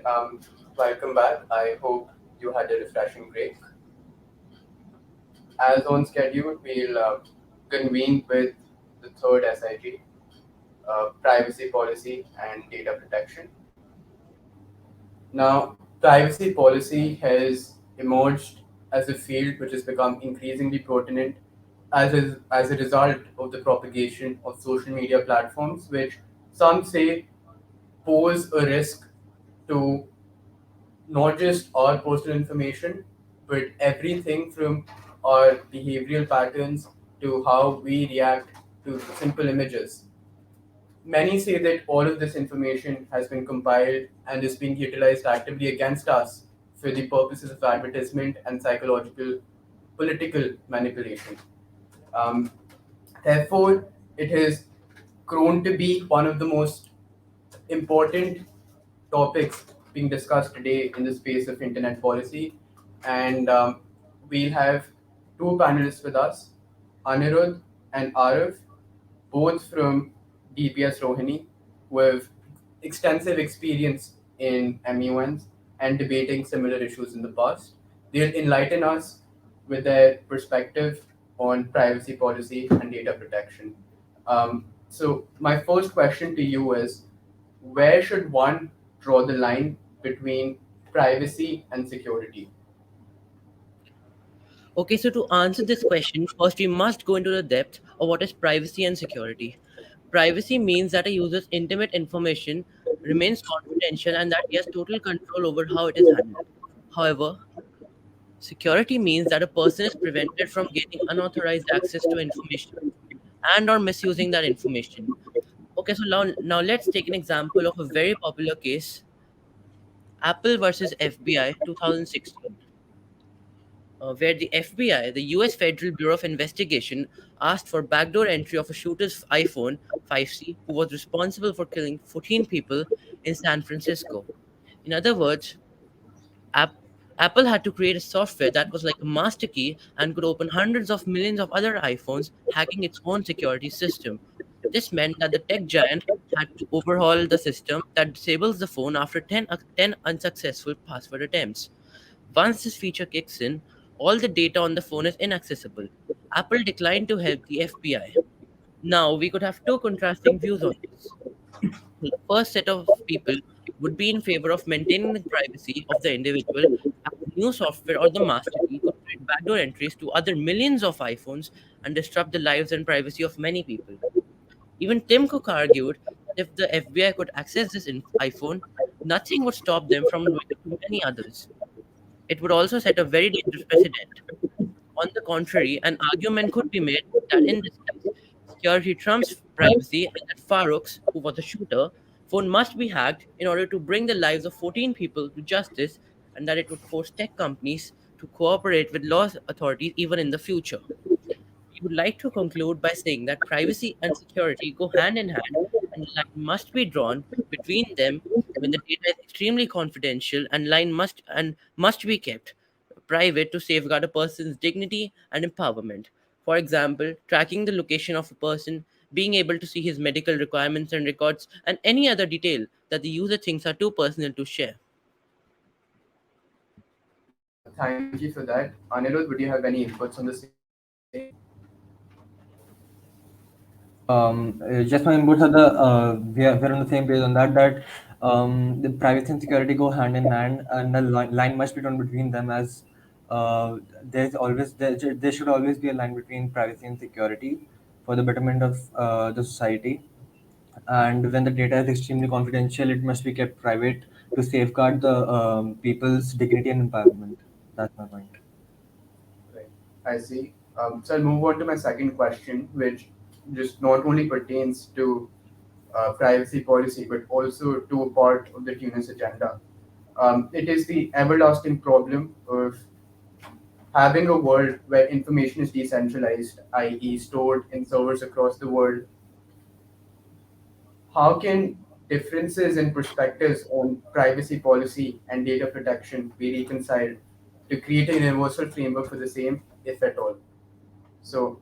Welcome back. I hope you had a refreshing break. As on schedule, we'll convene with the third SIG, privacy policy and data protection. Now, privacy policy has emerged as a field which has become increasingly pertinent as a result of the propagation of social media platforms, which some say pose a risk to not just our personal information, but everything from our behavioral patterns to how we react to simple images. Many say that all of this information has been compiled and is being utilized actively against us for the purposes of advertisement and psychological political manipulation. Um, Therefore, it has grown to be one of the most important topics being discussed today in the space of internet policy. And we'll have two panelists with us, Anirudh and Arav, both from DPS Rohini, who have extensive experience in MUNs and debating similar issues in the past. They'll enlighten us with their perspective on privacy policy and data protection. So, my first question to you is, where should one draw the line between privacy and security? Okay, so to answer this question, first we must go into the depth of what is privacy and security. Privacy means that a user's intimate information remains confidential and that he has total control over how it is handled. However, security means that a person is prevented from gaining unauthorized access to information and or misusing that information. Okay, so now let's take an example of a very popular case, Apple versus FBI 2016. Where the FBI, the US Federal Bureau of Investigation, asked for backdoor entry of a shooter's iPhone 5C who was responsible for killing 14 people in San Francisco. In other words, App- Apple had to create a software that was like a master key and could open hundreds of millions of other iPhones, hacking its own security system. This meant that the tech giant had to overhaul the system that disables the phone after 10 unsuccessful password attempts. Once this feature kicks in, all the data on the phone is inaccessible. Apple declined to help the FBI. Now, we could have two contrasting views on this. The first set of people would be in favor of maintaining the privacy of the individual, as the new software or the master key could create backdoor entries to other millions of iPhones and disrupt the lives and privacy of many people. Even Tim Cook argued that if the FBI could access this iPhone, nothing would stop them from doing it to many others. It would also set a very dangerous precedent. On the contrary, an argument could be made that in this case, security trumps privacy and that Farouk's, who was the shooter, phone must be hacked in order to bring the lives of 14 people to justice and that it would force tech companies to cooperate with law authorities even in the future. We would like to conclude by saying that privacy and security go hand in hand, and a line must be drawn between them when the data is extremely confidential, and line must be kept private to safeguard a person's dignity and empowerment. For example, tracking the location of a person, being able to see his medical requirements and records, and any other detail that the user thinks are too personal to share. Thank you for that. Anirudh, would you have any inputs on the same? Just my inputs are we're on the same page on that the privacy and security go hand in hand, and the line must be drawn between them, as there should always be a line between privacy and security for the betterment of the society. And when the data is extremely confidential, it must be kept private to safeguard the people's dignity and empowerment. That's my point. Right. I see. So I'll move on to my second question, which just not only pertains to privacy policy, but also to a part of the TUNIS agenda. It is the everlasting problem of having a world where information is decentralized, i.e., stored in servers across the world. How can differences in perspectives on privacy policy and data protection be reconciled to create a universal framework for the same, if at all? So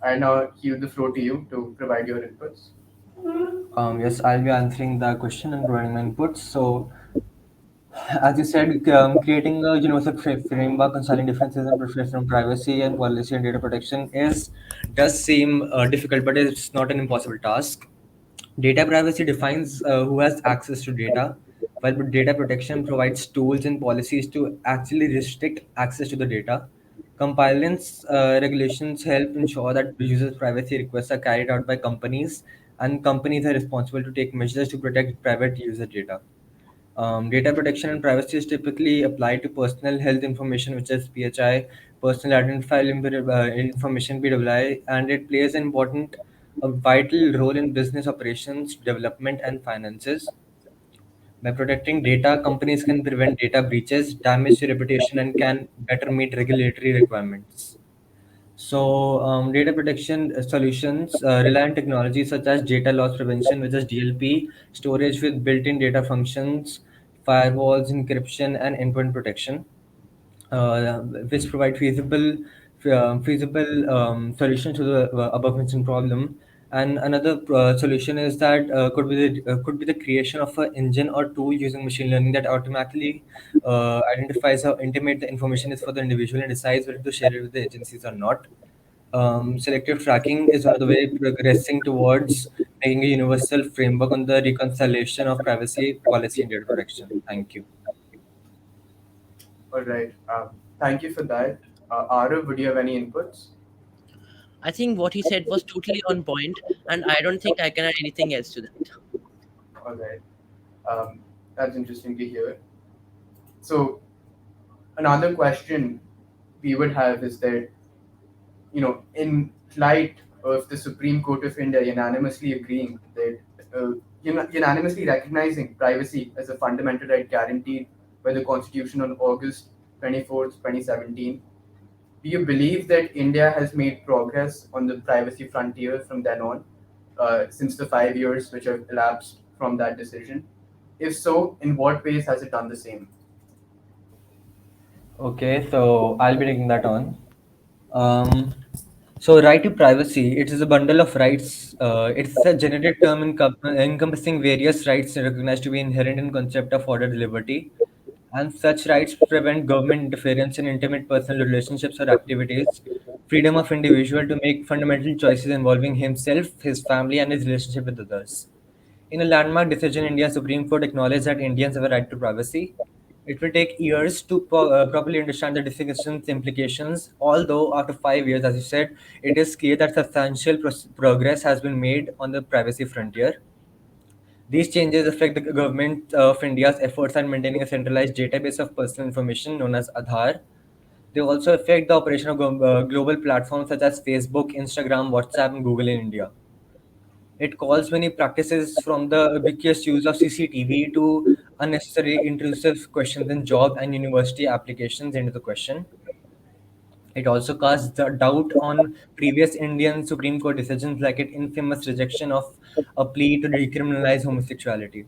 I now yield the floor to you to provide your inputs. Yes, I'll be answering the question and providing my inputs. So, as you said, creating a universal framework concerning differences in professional privacy and policy and data protection is does seem difficult, but it's not an impossible task. Data privacy defines who has access to data, while data protection provides tools and policies to actually restrict access to the data. Compliance regulations help ensure that users' privacy requests are carried out by companies, and companies are responsible to take measures to protect private user data. Data protection and privacy is typically applied to personal health information, which is PHI, personal identifiable information (PWI), and it plays an important, a vital role in business operations, development, and finances. By protecting data, companies can prevent data breaches, damage to reputation, and can better meet regulatory requirements. So, data protection solutions rely on technologies such as data loss prevention, which is DLP, storage with built-in data functions, firewalls, encryption, and endpoint protection, uh, which provide feasible solutions to the above mentioned problem. And another solution is that could be the creation of an engine or tool using machine learning that automatically identifies how intimate the information is for the individual and decides whether to share it with the agencies or not. Selective tracking is one of the way progressing towards making a universal framework on the reconciliation of privacy policy and data protection. Thank you. All right. Thank you for that. Arav, would you have any inputs? I think what he said was totally on point, and I don't think I can add anything else to that. All right. Um, that's interesting to hear. So another question we would have is that, in light of the Supreme Court of India unanimously agreeing that, unanimously recognizing privacy as a fundamental right guaranteed by the Constitution on August 24th, 2017, do you believe that India has made progress on the privacy frontier from then on, since the 5 years which have elapsed from that decision? If so, in what ways has it done the same? Okay, so I'll be taking that on. Um, right to privacy, it is a bundle of rights. It's a generic term encompassing various rights recognized to be inherent in concept of ordered liberty, and such rights prevent government interference in intimate personal relationships or activities, freedom of individual to make fundamental choices involving himself, his family, and his relationship with others. In a landmark decision, India's Supreme Court acknowledged that Indians have a right to privacy. It will take years to properly understand the decision's implications, although after 5 years, as you said, it is clear that substantial progress has been made on the privacy frontier. These changes affect the government of India's efforts at maintaining a centralized database of personal information known as Aadhaar. They also affect the operation of global platforms such as Facebook, Instagram, WhatsApp, and Google in India. It calls many practices from the ubiquitous use of CCTV to unnecessary intrusive questions in job and university applications into the question. It also casts doubt on previous Indian Supreme Court decisions like its infamous rejection of a plea to decriminalize homosexuality.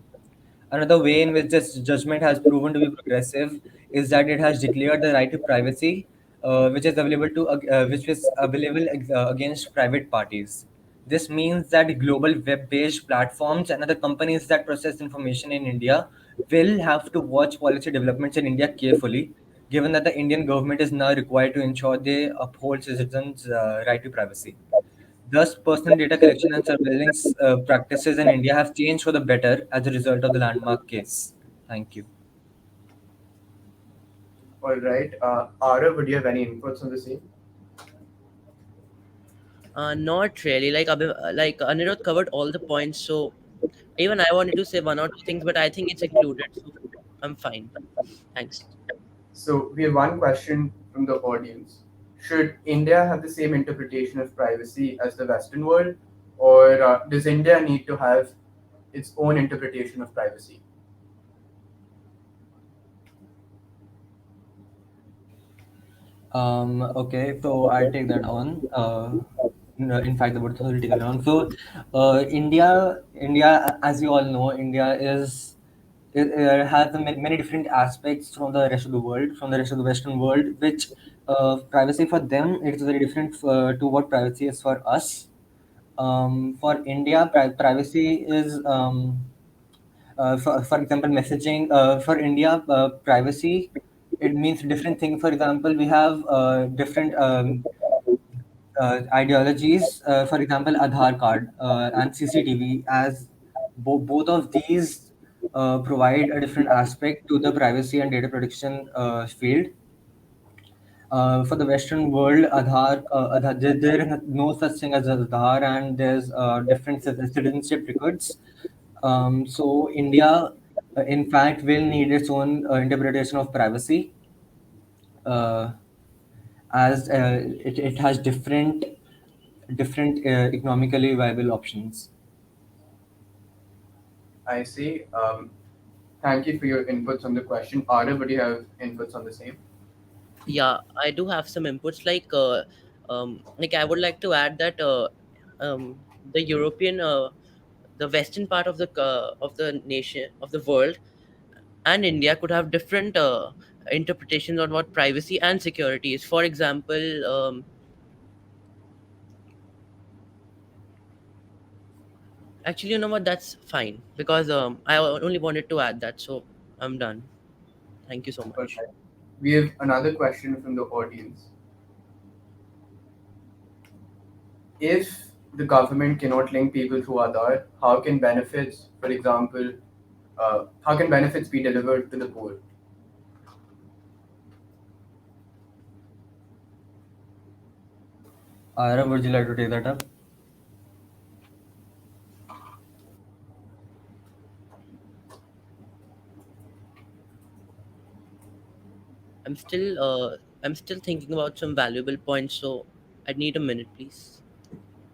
Another way in which this judgment has proven to be progressive is that it has declared the right to privacy, which is available against private parties. This means that global web-based platforms and other companies that process information in India will have to watch policy developments in India carefully, given that the Indian government is now required to ensure they uphold citizens' right to privacy. Thus, personal data collection and surveillance practices in India have changed for the better as a result of the landmark case. Thank you. All right. Arav, would you have any inputs on the same? Not really. Like Anirudh covered all the points, so even I wanted to say one or two things, but I think it's included, so I'm fine. Thanks. So we have one question from the audience. Should India have the same interpretation of privacy as the Western world, or does India need to have its own interpretation of privacy? Okay, so I'll take that on. No, in fact, the board will take it on. So, India, as you all know, India has many different aspects from the rest of the world, from the rest of the Western world, which privacy for them it is very different to what privacy is for us. For India, privacy is, for example, messaging. For India, privacy, it means different thing. For example, we have different ideologies. For example, Aadhaar card and CCTV, as both of these provide a different aspect to the privacy and data protection field. For the Western world, there is no such thing as Aadhaar, and there's different citizenship records. So India, in fact, will need its own interpretation of privacy, uh, as it has different economically viable options. I see. Thank you for your inputs on the question. Arav, would you have inputs on the same? Yeah, I do have some inputs. Like I would like to add that the European, the western part of the nation of the world, and India could have different interpretations on what privacy and security is. For example, actually, you know what? That's fine because I only wanted to add that, so I'm done. Thank you so All much. right. We have another question from the audience. If the government cannot link people through Aadhaar, how can benefits, for example, how can benefits be delivered to the poor? Ira, would you like to take that up? I'm still thinking about some valuable points, so I need a minute, please.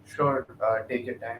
Sure, take your time.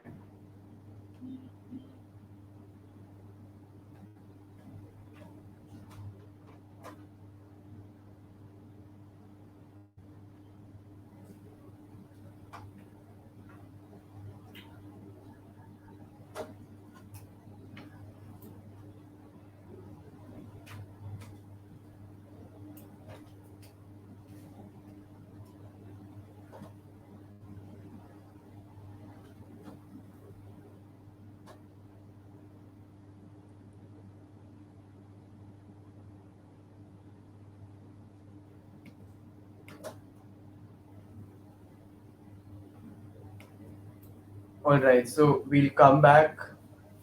All right, so we'll come back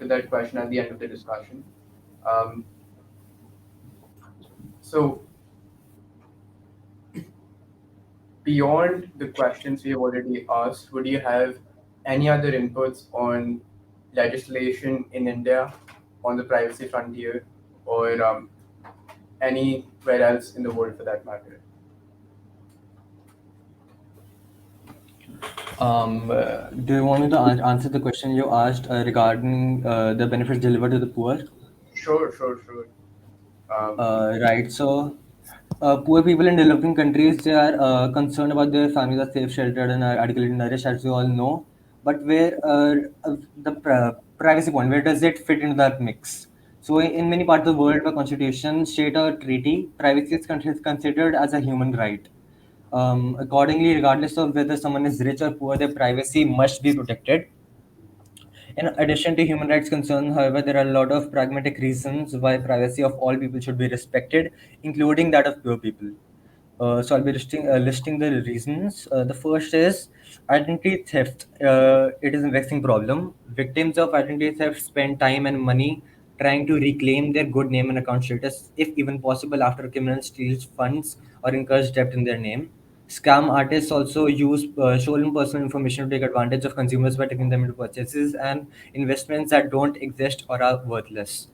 to that question at the end of the discussion. Um, so, beyond the questions we have already asked, would you have any other inputs on legislation in India on the privacy frontier or anywhere else in the world for that matter? Do you want me to answer the question you asked regarding the benefits delivered to the poor? Sure, sure, sure. Um, Right. So, poor people in developing countries, they are concerned about their families are safe, sheltered, and are adequately nourished, as you all know. But where the privacy point, where does it fit into that mix? So, in many parts of the world, by constitution, state, or treaty, privacy is considered as a human right. Accordingly, regardless of whether someone is rich or poor, their privacy must be protected. In addition to human rights concerns, however, there are a lot of pragmatic reasons why privacy of all people should be respected, including that of poor people. So I'll be listing the reasons. The first is identity theft. It is a vexing problem. Victims of identity theft spend time and money trying to reclaim their good name and account status, if even possible, after a criminal steals funds or incurs debt in their name. Scam artists also use stolen personal information to take advantage of consumers by taking them into purchases and investments that don't exist or are worthless.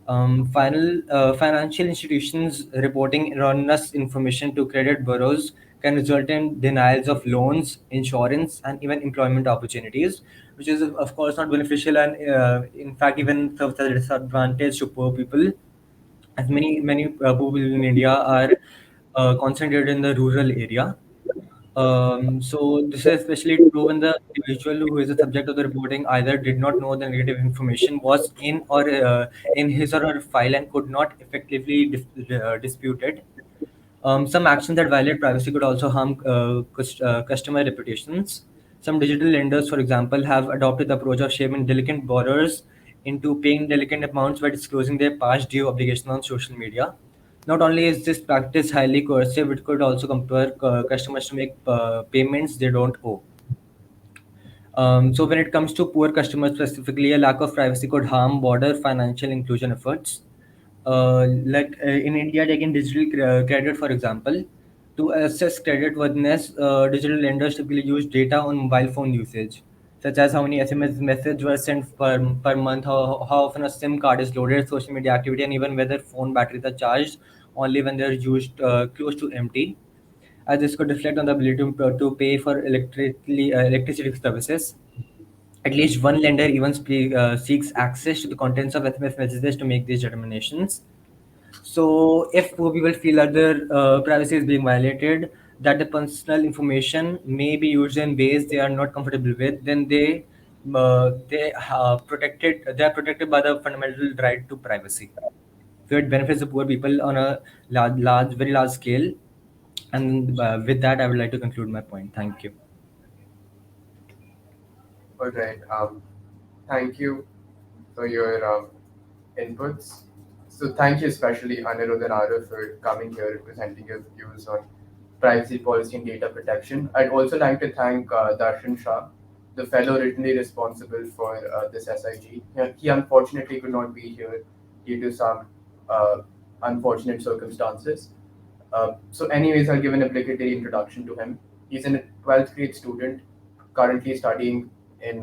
Financial institutions reporting erroneous information to credit bureaus can result in denials of loans, insurance, and even employment opportunities, which is, of course, not beneficial and, in fact, even serves as a disadvantage to poor people, as many poor people in India are concentrated in the rural area. So this is especially true when the individual who is the subject of the reporting either did not know the negative information was in his or her file and could not effectively dispute it. Some actions that violate privacy could also harm customer reputations. Some digital lenders, for example, have adopted the approach of shaming delinquent borrowers into paying delinquent amounts by disclosing their past due obligations on social media. Not only is this practice highly coercive, it could also compel customers to make payments they don't owe. So when it comes to poor customers specifically, a lack of privacy could harm broader financial inclusion efforts. In India, taking digital credit, for example, to assess credit worthiness, digital lenders typically use data on mobile phone usage, such as how many SMS messages were sent per month, how often a SIM card is loaded, social media activity, and even whether phone batteries are charged only when they're used close to empty, as this could reflect on the ability to pay for electricity services. At least one lender even seeks access to the contents of SMS messages to make these determinations. So, if poor people feel that their privacy is being violated, that the personal information may be used in ways they are not comfortable with, then they are protected by the fundamental right to privacy. So it benefits the poor people on a very large scale. And with that, I would like to conclude my point. Thank you. All right. Thank you for your inputs. So thank you especially Anirudh and Arav for coming here and presenting your views on privacy policy and data protection. I'd also like to thank Darshan Shah, the fellow originally responsible for this SIG. He unfortunately could not be here due to some uh, unfortunate circumstances. Anyways, I'll give an obligatory introduction to him. He's a 12th grade student, currently studying in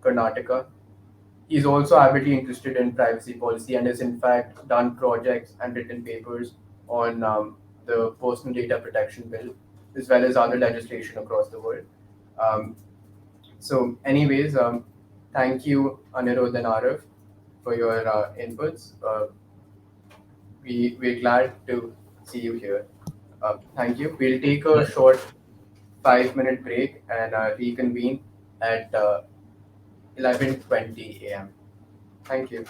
Karnataka. He's also avidly interested in privacy policy and has, in fact, done projects and written papers on the personal data protection bill, as well as other legislation across the world. Um, thank you, Anirudh and Arav, for your inputs. We're glad to see you here. Thank you. We'll take a short 5 minute break and reconvene at 11:20 a.m. Thank you.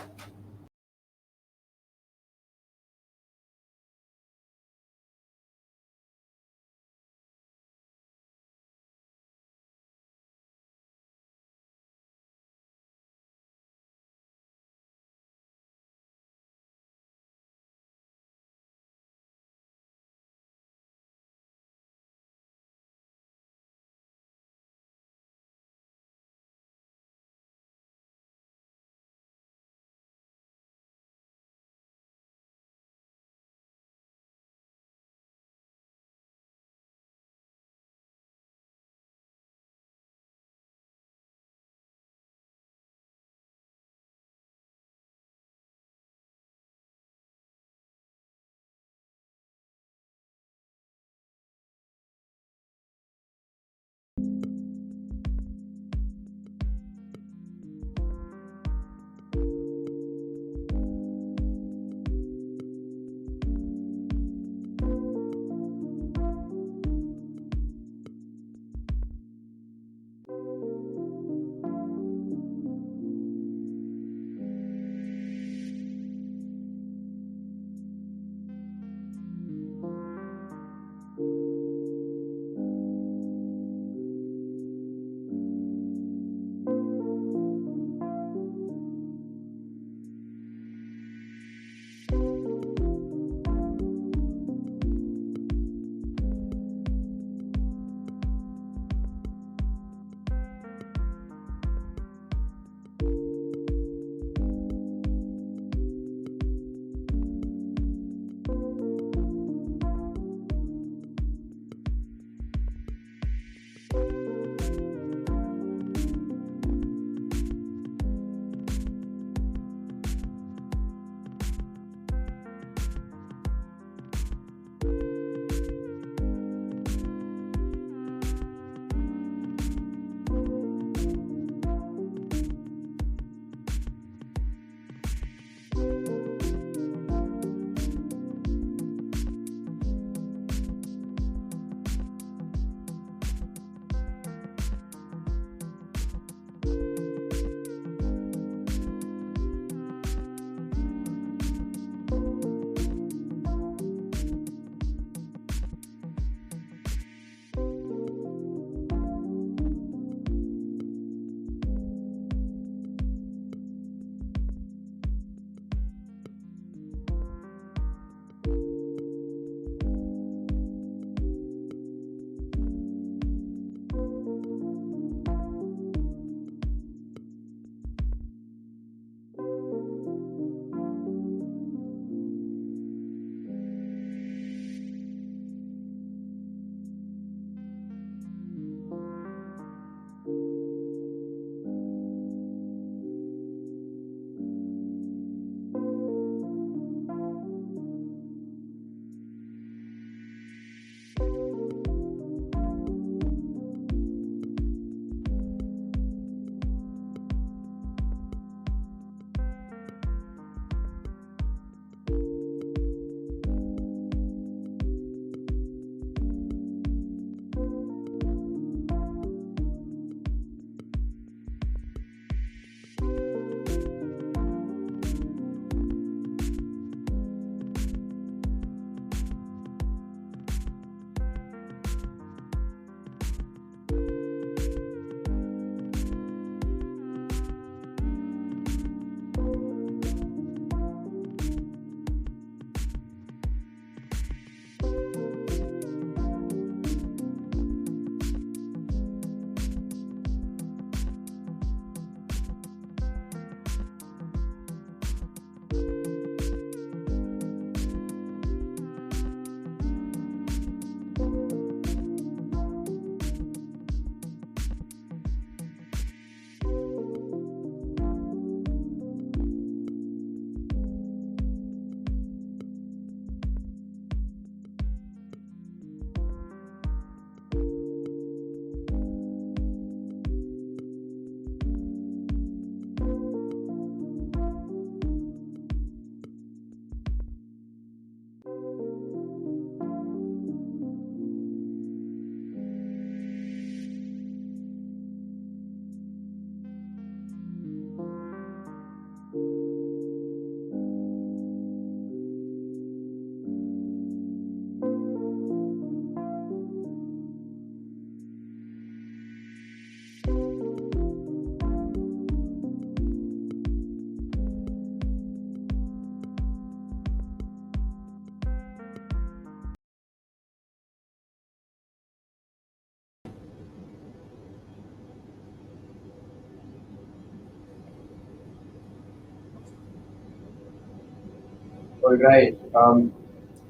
All right.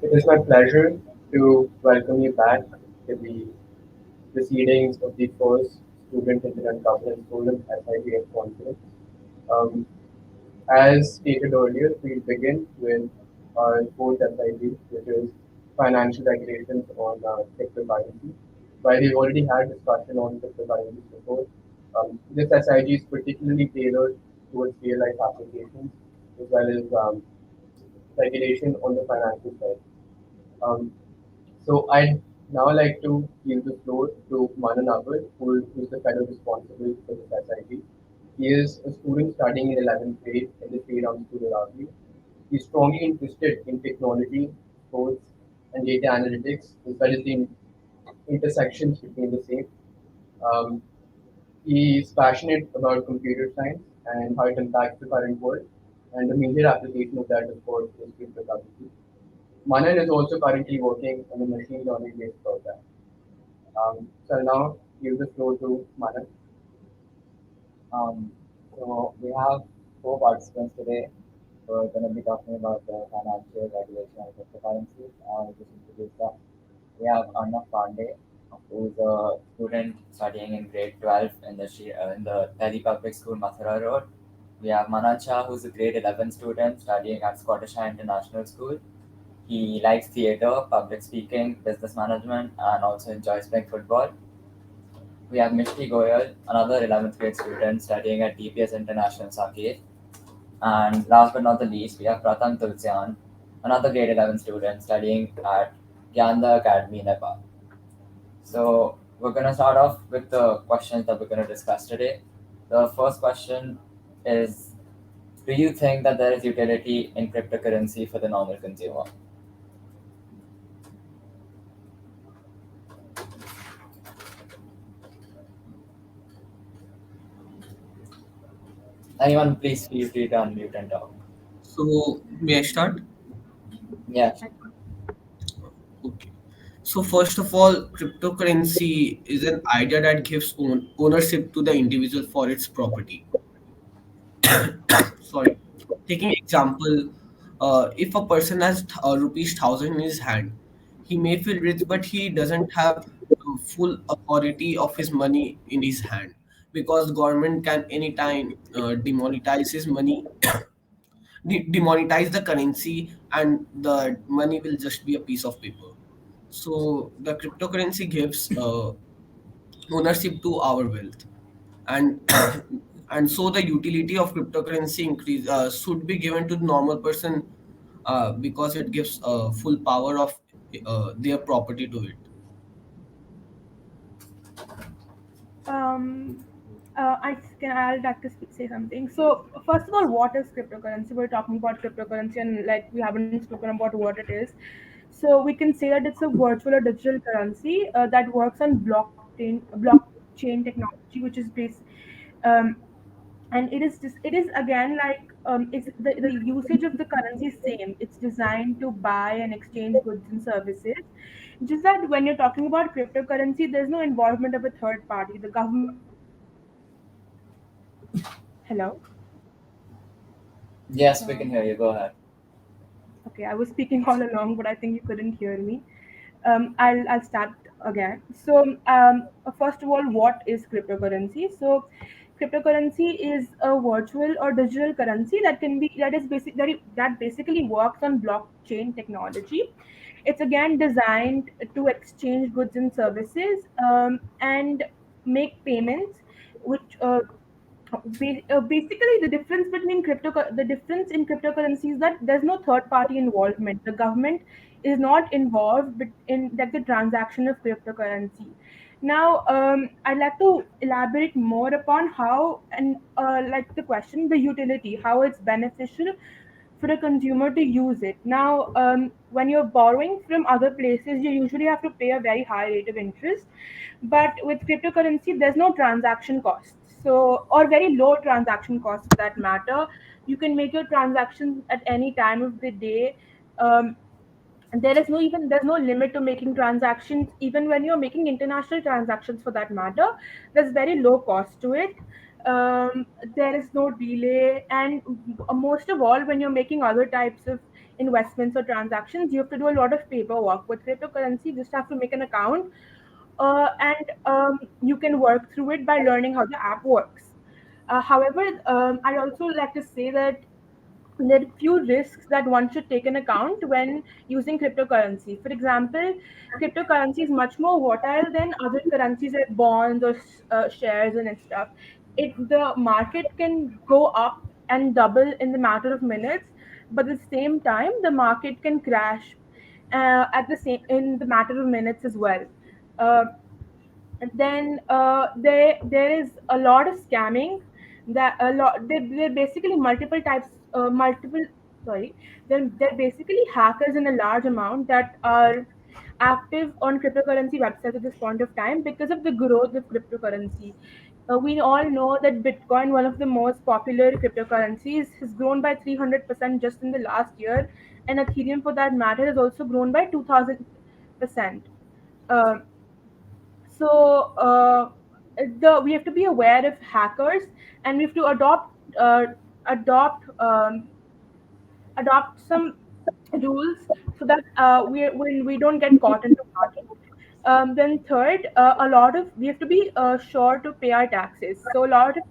It is my pleasure to welcome you back to the proceedings of the first Student Internet Governance Forum SIGF conference. Um, as stated earlier, we'll begin with our fourth SIG, which is financial regulations on cryptocurrency. While we already had discussion on cryptocurrencies before, this SIG is particularly tailored towards real-life applications as well as regulation on the financial side. Um, so I'd now like to give the floor to Manan Agar, who is the fellow responsible for this SIT. He is a student studying in 11th grade in the Sriram School of Ragli. He's strongly interested in technology, sports, and data analytics, as well as the intersections between the same. Um, he is passionate about computer science and how it impacts the current world, and the major application of that, of course, is cryptocurrency. Manan is also currently working on a machine learning based program. So I'll now give the floor to Manan. Um, so we have four participants today. We're going to be talking about the financial regulation of cryptocurrencies. Just introduce them. We have Arnav Pandey, who's a student studying in grade 12 in the Delhi Public School, Mathura Road. We have Manacha, who's a grade 11 student studying at Scottish High International School. He likes theatre, public speaking, business management, and also enjoys playing football. We have Mishti Goyal, another 11th grade student studying at DPS International Sakir. And last but not the least, we have Pratham Tulsian, another grade 11 student studying at Gyanda Academy, Nepal. So we're going to start off with the questions that we're going to discuss today. The first question is, do you think that there is utility in cryptocurrency for the normal consumer? Anyone, please feel free to unmute and talk. So, may I start? Yeah. Okay. So, first of all, cryptocurrency is an idea that gives ownership to the individual for its property. Sorry. Taking example, if a person has rupees 1,000 in his hand, he may feel rich, but he doesn't have full authority of his money in his hand because government can anytime demonetize his money, demonetize the currency, and the money will just be a piece of paper. So the cryptocurrency gives ownership to our wealth, and and so the utility of cryptocurrency increase should be given to the normal person because it gives full power of their property to it. um I'll like to say something. So first of all, what is cryptocurrency? We're talking about cryptocurrency, and like we haven't spoken about what it is. So we can say that it's a virtual or digital currency that works on blockchain technology, which is based um, and it is again like it's the usage of the currency is same. It's designed to buy and exchange goods and services. Just that when you're talking about cryptocurrency, there's no involvement of a third party. The government Hello. Yes, we Uh, can hear you. Go ahead. okay, I was speaking all along, but I think you couldn't hear me. I'll start again. So first of all, what is cryptocurrency? So cryptocurrency is a virtual or digital currency that basically works on blockchain technology. It's again designed to exchange goods and services and make payments, which basically the difference in cryptocurrency is that there's no third party involvement. The government is not involved in like the transaction of cryptocurrency. Now I'd like to elaborate more upon how and like the question, the utility, how it's beneficial for a consumer to use it. Now when you're borrowing from other places, you usually have to pay a very high rate of interest, but with cryptocurrency there's no transaction cost, so or very low transaction cost for that matter. You can make your transactions at any time of the day. And there's no limit to making transactions. Even when you're making international transactions for that matter, there's very low cost to it. There is no delay, and most of all, when you're making other types of investments or transactions, you have to do a lot of paperwork. With cryptocurrency, you just have to make an account, and you can work through it by learning how the app works. However, I also like to say that there are few risks that one should take in account when using cryptocurrency. For example, cryptocurrency is much more volatile than other currencies like bonds or shares and stuff. The market can go up and double in the matter of minutes, but at the same time, the market can crash at the same in the matter of minutes as well. Uh, and then there is a lot of scamming. That a lot they're basically multiple types multiple sorry they're basically hackers in a large amount that are active on cryptocurrency websites at this point of time because of the growth of cryptocurrency. We all know that Bitcoin, one of the most popular cryptocurrencies, has grown by 300% just in the last year, and Ethereum, for that matter, has also grown by 2000%. Uh, so we have to be aware of hackers, and we have to uh, adopt adopt some rules so that when we don't get caught into fraud. Then third, a lot of we have to be sure to pay our taxes. So a lot of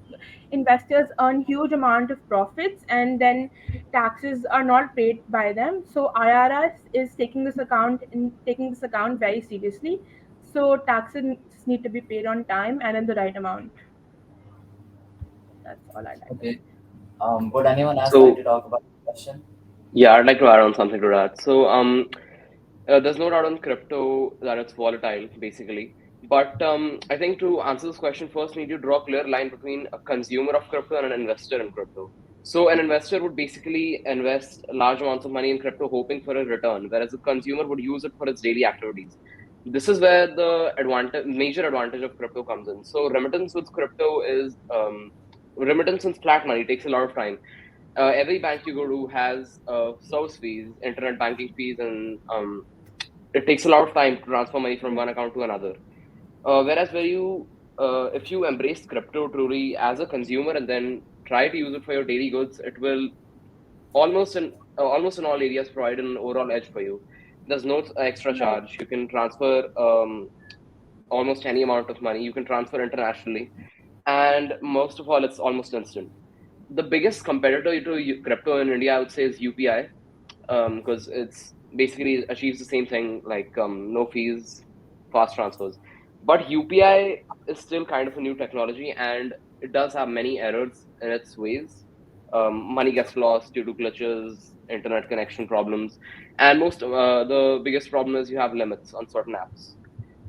investors earn huge amount of profits, and then taxes are not paid by them. So IRS is taking this account very seriously. So taxes need to be paid on time and in the right amount. That's all I'd like to Okay. say. Would anyone else like to So talk about the question? yeah, I'd like to add on something to that. So there's no doubt on crypto that it's volatile, basically. But I think to answer this question, first we need to draw a clear line between a consumer of crypto and an investor in crypto. So an investor would basically invest large amounts of money in crypto hoping for a return, whereas a consumer would use it for its daily activities. This is where the major advantage of crypto comes in. So remittance with crypto is remittance in flat money takes a lot of time. Every bank you go to has service fees, internet banking fees, and it takes a lot of time to transfer money from one account to another. Whereas if you embrace crypto truly as a consumer and then try to use it for your daily goods, it will almost in all areas provide an overall edge for you. There's no extra Right. charge. You can transfer almost any amount of money. You can transfer internationally, and most of all, it's almost instant. The biggest competitor to crypto in India, I would say, is UPI, because it's basically achieves the same thing, like no fees, fast transfers. But UPI is still kind of a new technology, and it does have many errors in its ways. Money gets lost due to glitches, internet connection problems, and the biggest problem is you have limits on certain apps.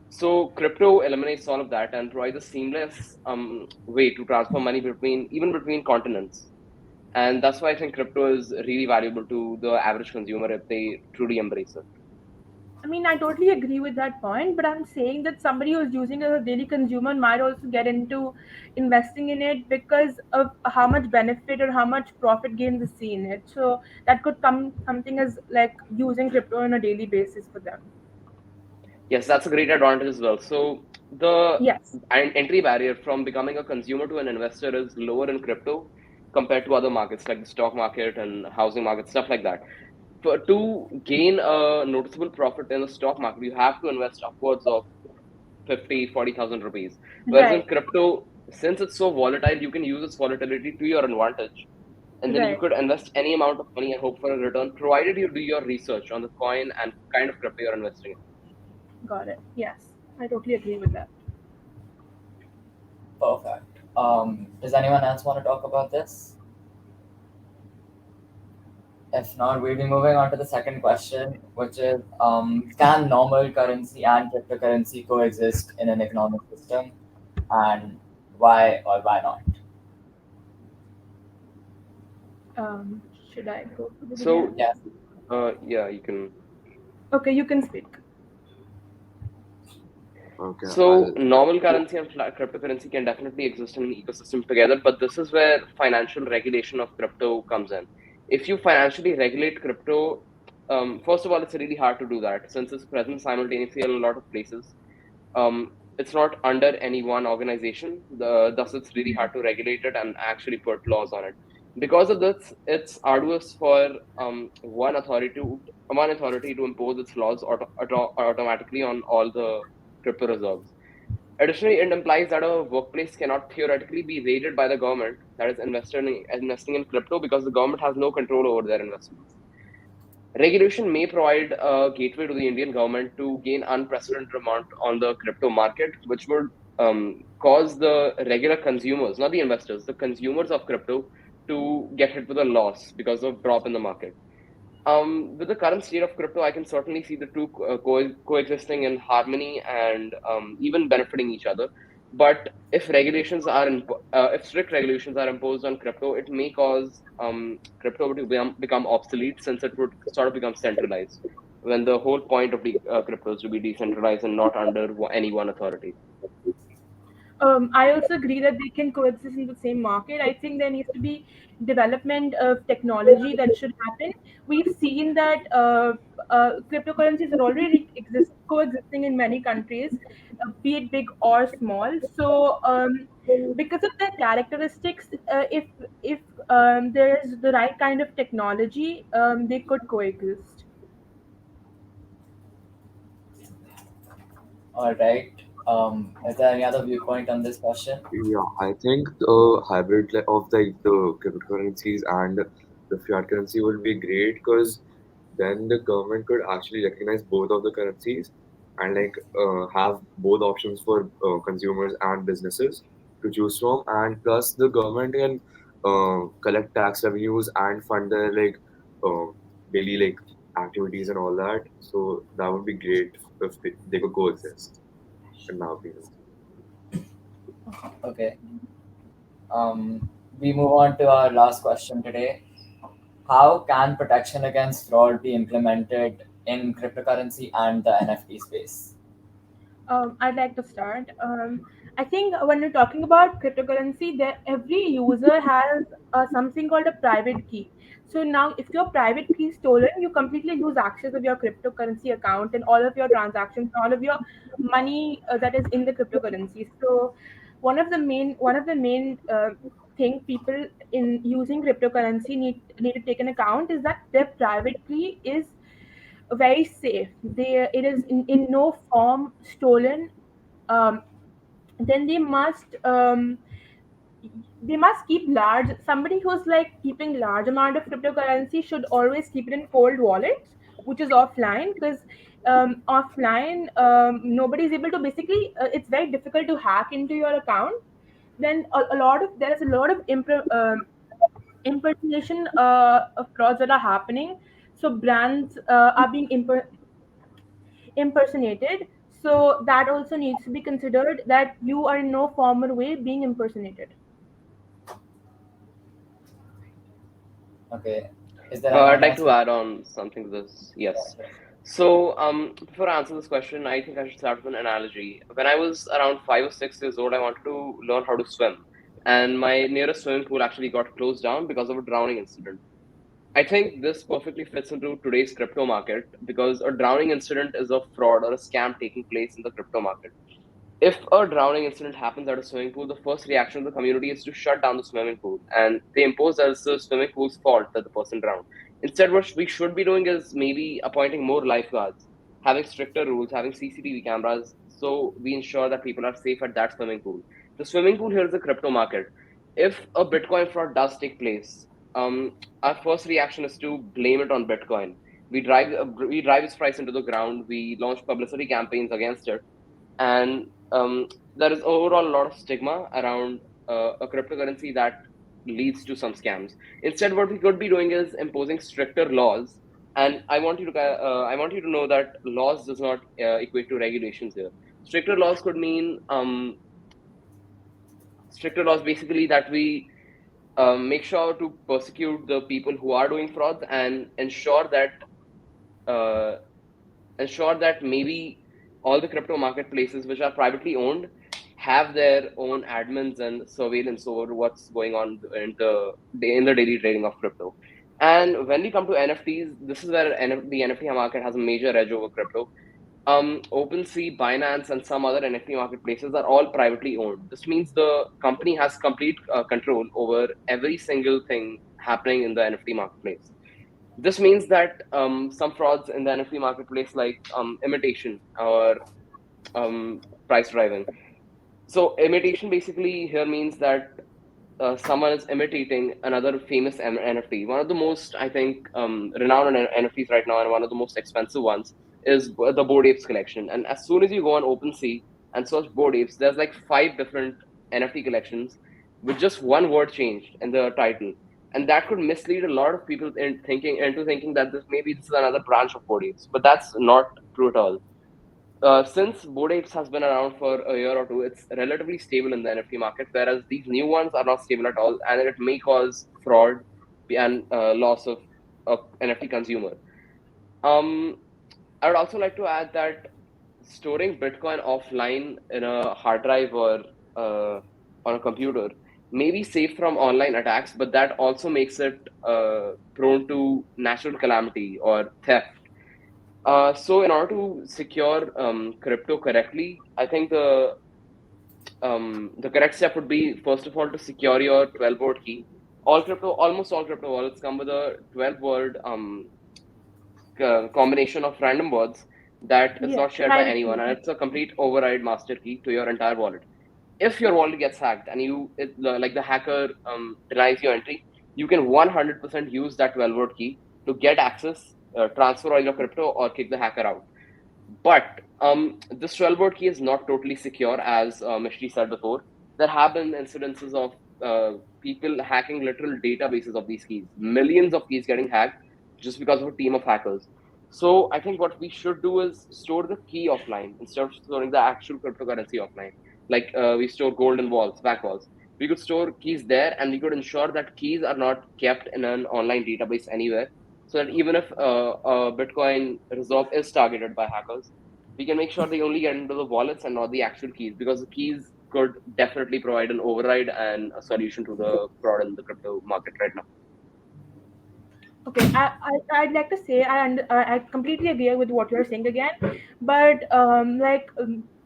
So crypto eliminates all of that and provides a seamless way to transfer money between continents, and that's why I think crypto is really valuable to the average consumer if they truly embrace it. I mean, I totally agree with that point, but I'm saying that somebody who's using it as a daily consumer might also get into investing in it because of how much benefit or how much profit gain they see in it. So that could come something as like using crypto on a daily basis for them. Yes, that's a great advantage as well. So the Yes, entry barrier from becoming a consumer to an investor is lower in crypto compared to other markets like the stock market and housing market, stuff like that. To gain a noticeable profit in the stock market, you have to invest upwards of 50, 40,000 rupees. Whereas in right, crypto, since it's so volatile, you can use its volatility to your advantage. And then you right. could invest any amount of money and hope for a return, provided you do your research on the coin and kind of crypto you're investing in. Got it. Yes, I totally agree with that. Perfect. Does anyone else want to talk about this? If not, we'll be moving on to the second question, which is can normal currency and cryptocurrency coexist in an economic system? And why or why not? Um, should I go to the So, beginning? Yes. yeah, you can. Okay, you can speak. Okay, So, normal currency and cryptocurrency can definitely exist in an ecosystem together, but this is where financial regulation of crypto comes in. If you financially regulate crypto, first of all, it's really hard to do that since it's present simultaneously in a lot of places. It's not under any one organization. Thus, it's really hard to regulate it and actually put laws on it. Because of this, it's arduous for one authority to impose its laws automatically on all the crypto reserves. Additionally, it implies that a workplace cannot theoretically be raided by the government that is investing in crypto because the government has no control over their investments. Regulation may provide a gateway to the Indian government to gain unprecedented amount on the crypto market, which would cause the regular consumers, not the investors, the consumers of crypto, to get hit with a loss because of drop in the market. With the current state of crypto, I can certainly see the two coexisting in harmony and even benefiting each other. But if strict regulations are imposed on crypto, it may cause crypto to become obsolete, since it would sort of become centralized when the whole point of the crypto is to be decentralized and not under any one authority. I also agree that they can coexist in the same market. I think there needs to be development of technology that should happen. We've seen that cryptocurrencies are already coexisting in many countries, be it big or small. So, because of their characteristics, if there is the right kind of technology, they could coexist. All right. Is there any other viewpoint on this question? Yeah, I think the hybrid of the cryptocurrencies and the fiat currency would be great because then the government could actually recognize both of the currencies and have both options for consumers and businesses to choose from, and plus the government can collect tax revenues and fund their uh, daily activities and all that. So that would be great if they could coexist, in my opinion. Okay. Um, we move on to our last question today. How can protection against fraud be implemented in cryptocurrency and the NFT space? I'd like to start. I think when we're talking about cryptocurrency, there every user has something called a private key. So now, if your private key is stolen, you completely lose access of your cryptocurrency account and all of your transactions, all of your money that is in the cryptocurrency. So one of the main thing people in using cryptocurrency need to take into account is that their private key is very safe. It is in no form stolen. Um, then they must keep large. Somebody who's like keeping large amount of cryptocurrency should always keep it in cold wallets, which is offline, because offline nobody is able to basically. It's very difficult to hack into your account. Then there's a lot of impersonation of frauds that are happening. So brands are being impersonated. So that also needs to be considered, that you are in no formal way being impersonated. Okay. Is there anyone I'd like else to with? add on something to this. Yes. So, before I answer this question, I think I should start with an analogy. When I was around 5 or 6 years old, I wanted to learn how to swim, and my nearest swimming pool actually got closed down because of a drowning incident. I think this perfectly fits into today's crypto market because a drowning incident is a fraud or a scam taking place in the crypto market. If a drowning incident happens at a swimming pool, the first reaction of the community is to shut down the swimming pool, and they impose that it's the swimming pool's fault that the person drowned. Instead, what we should be doing is maybe appointing more lifeguards, having stricter rules, having CCTV cameras, so we ensure that people are safe at that swimming pool. The swimming pool here is the crypto market. If a Bitcoin fraud does take place, our first reaction is to blame it on Bitcoin. We drive its price into the ground. We launch publicity campaigns against it, and there is overall a lot of stigma around a cryptocurrency that leads to some scams. Instead, what we could be doing is imposing stricter laws. And I want you to know that laws does not equate to regulations here. Stricter laws could mean stricter laws basically that we make sure to persecute the people who are doing frauds and uh, ensure that maybe all the crypto marketplaces which are privately owned have their own admins and surveillance over what's going on in the daily trading of crypto. And when we come to NFTs, this is where the NFT market has a major edge over crypto. OpenSea, Binance, and some other NFT marketplaces are all privately owned. This means the company has complete control over every single thing happening in the NFT marketplace. This means that some frauds in the NFT marketplace, like imitation or price driving. So, imitation basically here means that someone is imitating another famous NFT. One of the most, I think, renowned NFTs right now, and one of the most expensive ones, is the Bored Apes collection. And as soon as you go on OpenSea and search Bored Apes, there's like five different NFT collections with just one word changed in the title. And that could mislead a lot of people into thinking that this is another branch of Bored Apes, but that's not true at all. Since Bored Apes has been around for a year or two, it's relatively stable in the NFT market, whereas these new ones are not stable at all, and it may cause fraud and loss of NFT consumer. Um, I would also like to add that storing Bitcoin offline in a hard drive or on a computer may be safe from online attacks, but that also makes it prone to natural calamity or theft. So, in order to secure crypto correctly, I think the correct step would be first of all to secure your 12-word key. Almost all crypto wallets come with a 12-word combination of random words that is Yes, not shared by private anyone, key. and it's a complete override master key to your entire wallet. If your wallet gets hacked and like the hacker denies your entry, you can 100% use that 12-word key to get access, transfer all your crypto, or kick the hacker out. But this 12-word key is not totally secure, as Mishri said before. There have been incidences of people hacking literal databases of these keys, millions of keys getting hacked just because of a team of hackers. So I think what we should do is store the key offline instead of storing the actual cryptocurrency offline. Like we store gold in vaults, back vaults. We could store keys there, and we could ensure that keys are not kept in an online database anywhere, so that even if a Bitcoin reserve is targeted by hackers, we can make sure they only get into the wallets and not the actual keys, because the keys could definitely provide an override and a solution to the fraud in the crypto market right now. Okay, I'd like to say I completely agree with what you're saying again, but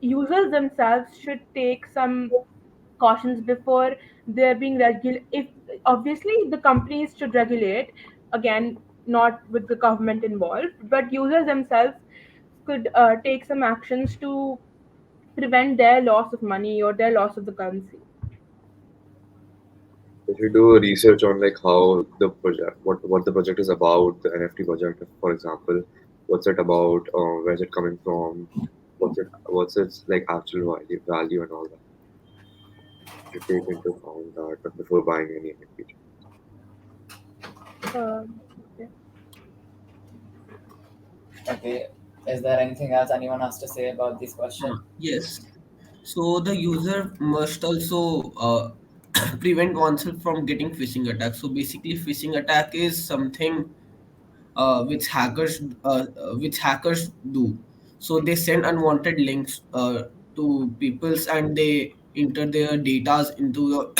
users themselves should take some cautions before they're being regulated. If obviously the companies should regulate, again, not with the government involved, but users themselves could take some actions to prevent their loss of money or their loss of the currency. If you do research on like how the project, what the project is about, the NFT project, for example, what's it about, where's it coming from, what's its like actual value and all that. You should take into account that before buying any NFT. Okay. Okay. Is there anything else anyone has to say about this question? Yes. So the user must also prevent oneself from getting phishing attacks. So basically, phishing attack is something which hackers do. So they send unwanted links to people's, and they enter their datas into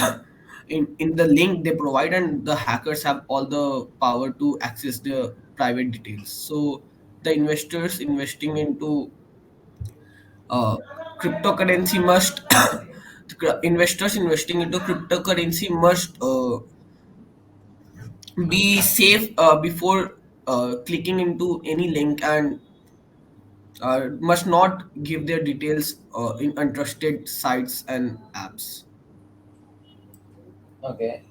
in the link they provide, and the hackers have all the power to access their private details. So the investors investing into uh, cryptocurrency must investors investing into cryptocurrency must be safe before clicking into any link, and must not give their details in untrusted sites and apps. Okay.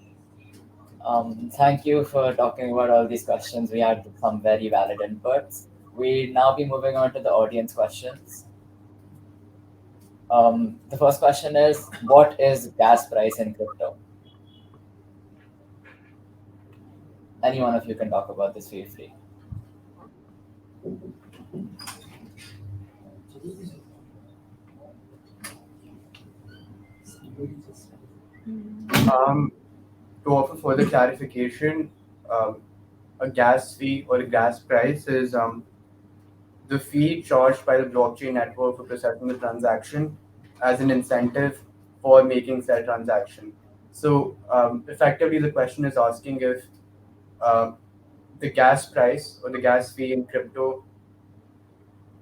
Thank you for talking about all these questions. We had some very valid inputs. We now be moving on to the audience questions. The first question is, what is gas price in crypto? Any one of you can talk about this, feel free. Um, to offer further clarification, um, a gas fee or a gas price is the fee charged by the blockchain network for processing the transaction as an incentive for making said transaction. So effectively, the question is asking if uh, the gas price or the gas fee in crypto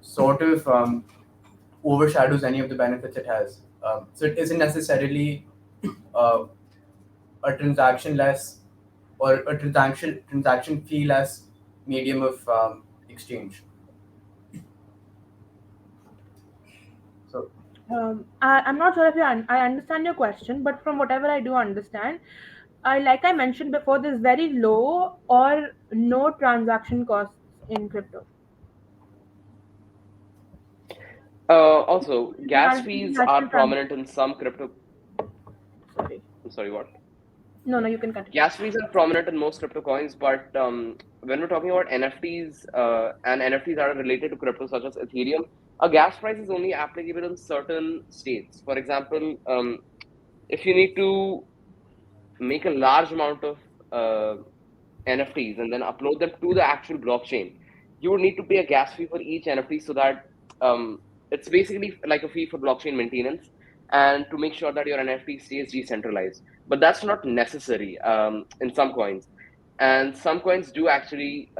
sort of overshadows any of the benefits it has. So it isn't necessarily uh, a transaction less or a transaction fee less medium of exchange. So I'm not sure if I understand your question, but from whatever I do understand, like I mentioned before, there's very low or no transaction costs in crypto. Also, gas fees are International prominent in some crypto. sorry. I'm sorry, what? No, no, you can continue. Gas fees are prominent in most crypto coins, but when we're talking about NFTs and NFTs that are related to crypto, such as Ethereum, a gas price is only applicable in certain states. For example, if you need to make a large amount of NFTs and then upload them to the actual blockchain, you would need to pay a gas fee for each NFT so that um, it's basically like a fee for blockchain maintenance and to make sure that your NFT stays decentralized. But that's not necessary in some coins. And some coins do actually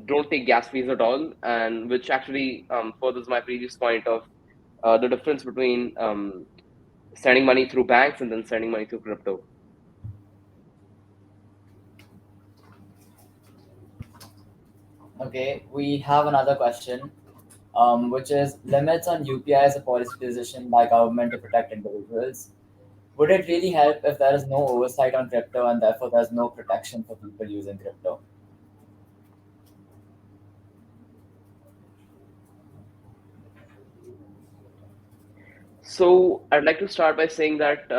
don't take gas fees at all, and which actually furthers my previous point of the difference between sending money through banks and then sending money through crypto. Okay, we have another question, which is limits on UPI as a policy decision by government to protect individuals. Would it really help if there is no oversight on crypto and therefore there's no protection for people using crypto? So I'd like to start by saying that,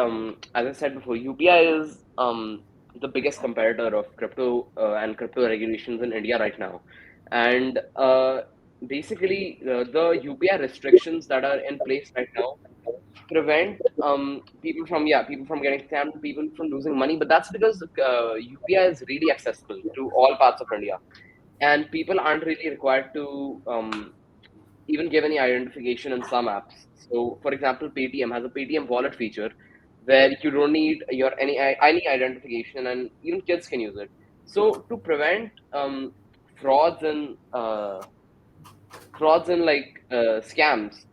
as I said before, UPI is the biggest competitor of crypto and crypto regulations in India right now. And basically, the UPI restrictions that are in place right now prevent people from getting scammed, people from losing money. But that's because UPI is really accessible to all parts of India, and people aren't really required to even give any identification in some apps. So, for example, Paytm has a Paytm wallet feature where you don't need your any identification, and even kids can use it. So, to prevent frauds and scams,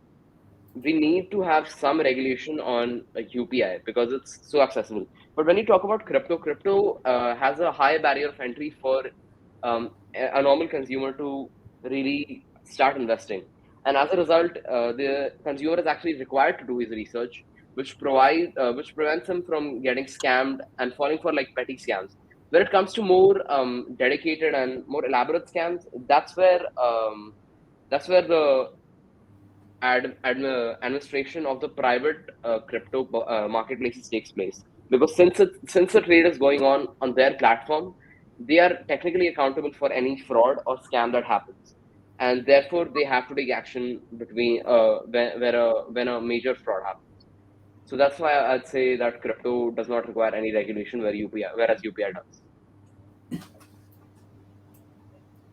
we need to have some regulation on UPI because it's so accessible. But when you talk about crypto, crypto has a high barrier of entry for a normal consumer to really start investing. And as a result, the consumer is actually required to do his research, which prevents him from getting scammed and falling for like petty scams. When it comes to more dedicated and more elaborate scams, that's where the administration of the private crypto marketplaces takes place, because since the trade is going on their platform, they are technically accountable for any fraud or scam that happens, and therefore they have to take action between when a major fraud happens. So that's why I'd say that crypto does not require any regulation whereas UPI does.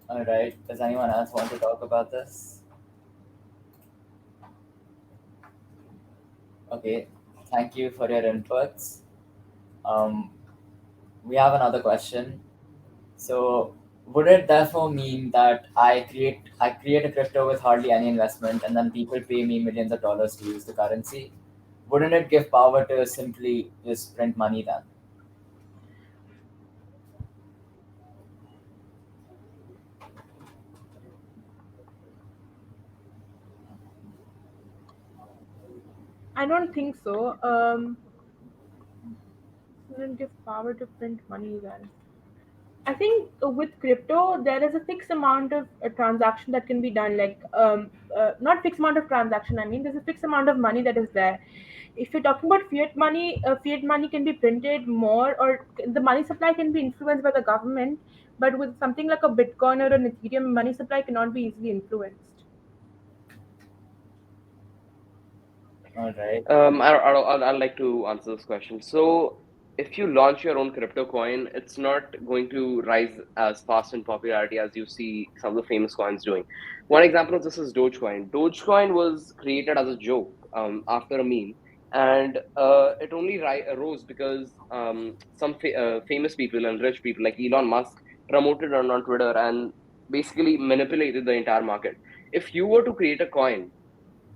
All right. Does anyone else want to talk about this? Okay. Thank you for your inputs. Um, we have another question. So, would it therefore mean that I create a crypto with hardly any investment, and then people pay me millions of dollars to use the currency? Wouldn't it give power to simply just print money then? I don't think so. Wouldn't give power to print money then. I think with crypto there is a fixed amount of transaction that can be done. Like not fixed amount of transaction. I mean, there's a fixed amount of money that is there. If you're talking about fiat money can be printed more, or the money supply can be influenced by the government. But with something like a Bitcoin or an Ethereum, money supply cannot be easily influenced. All right. I'd like to answer this question. So, if you launch your own crypto coin, it's not going to rise as fast in popularity as you see some of the famous coins doing. One example of this is Dogecoin. Dogecoin was created as a joke after a meme, and it only rose because some famous people and rich people like Elon Musk promoted it on Twitter and basically manipulated the entire market. If you were to create a coin,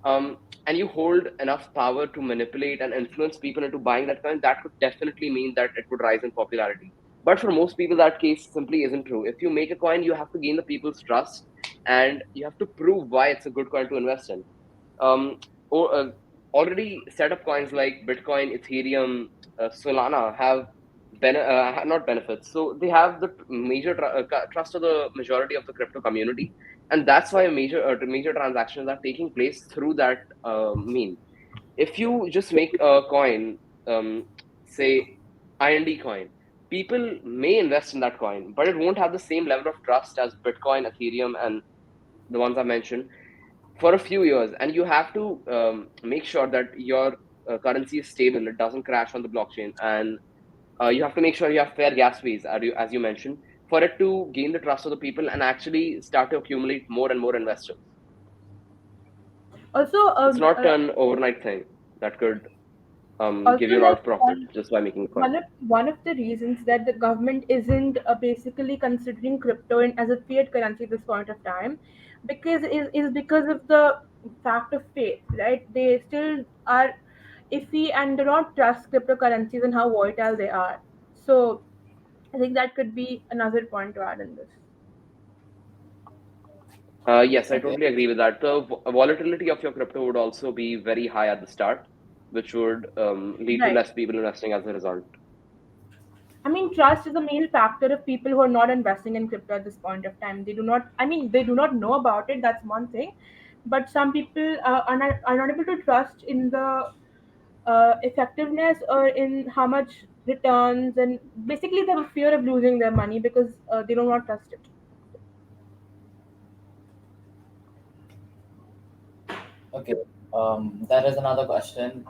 and you hold enough power to manipulate and influence people into buying that coin, that could definitely mean that it would rise in popularity. But for most people, that case simply isn't true. If you make a coin, you have to gain the people's trust, and you have to prove why it's a good coin to invest in. Um, or, Already set up coins like Bitcoin, Ethereum, Solana have not benefits. So they have the major trust of the majority of the crypto community, and that's why major transactions are taking place through that mean. If you just make a coin, say IND coin, people may invest in that coin, but it won't have the same level of trust as Bitcoin, Ethereum, and the ones I mentioned for a few years. And you have to make sure that your currency is stable, it doesn't crash on the blockchain, and you have to make sure you have fair gas fees, as you mentioned, for it to gain the trust of the people and actually start to accumulate more and more investors. Also, It's not an overnight thing that could give also you a lot like of profit just by making a coin. one of the reasons that the government isn't basically considering crypto as a fiat currency at this point of time, is because of the fact of faith, right? They still are iffy and do not trust cryptocurrencies and how volatile they are. So I think that could be another point to add in this. Yes, I Okay. totally agree with that. The volatility of your crypto would also be very high at the start, which would lead to Right. less people investing as a result. I mean, trust is a main factor of people who are not investing in crypto at this point of time. They do not, I mean, they do not know about it, that's one thing. But some people are not able to trust in the effectiveness or in how much returns, and basically they have a fear of losing their money because they do not trust it. Okay. There is another question,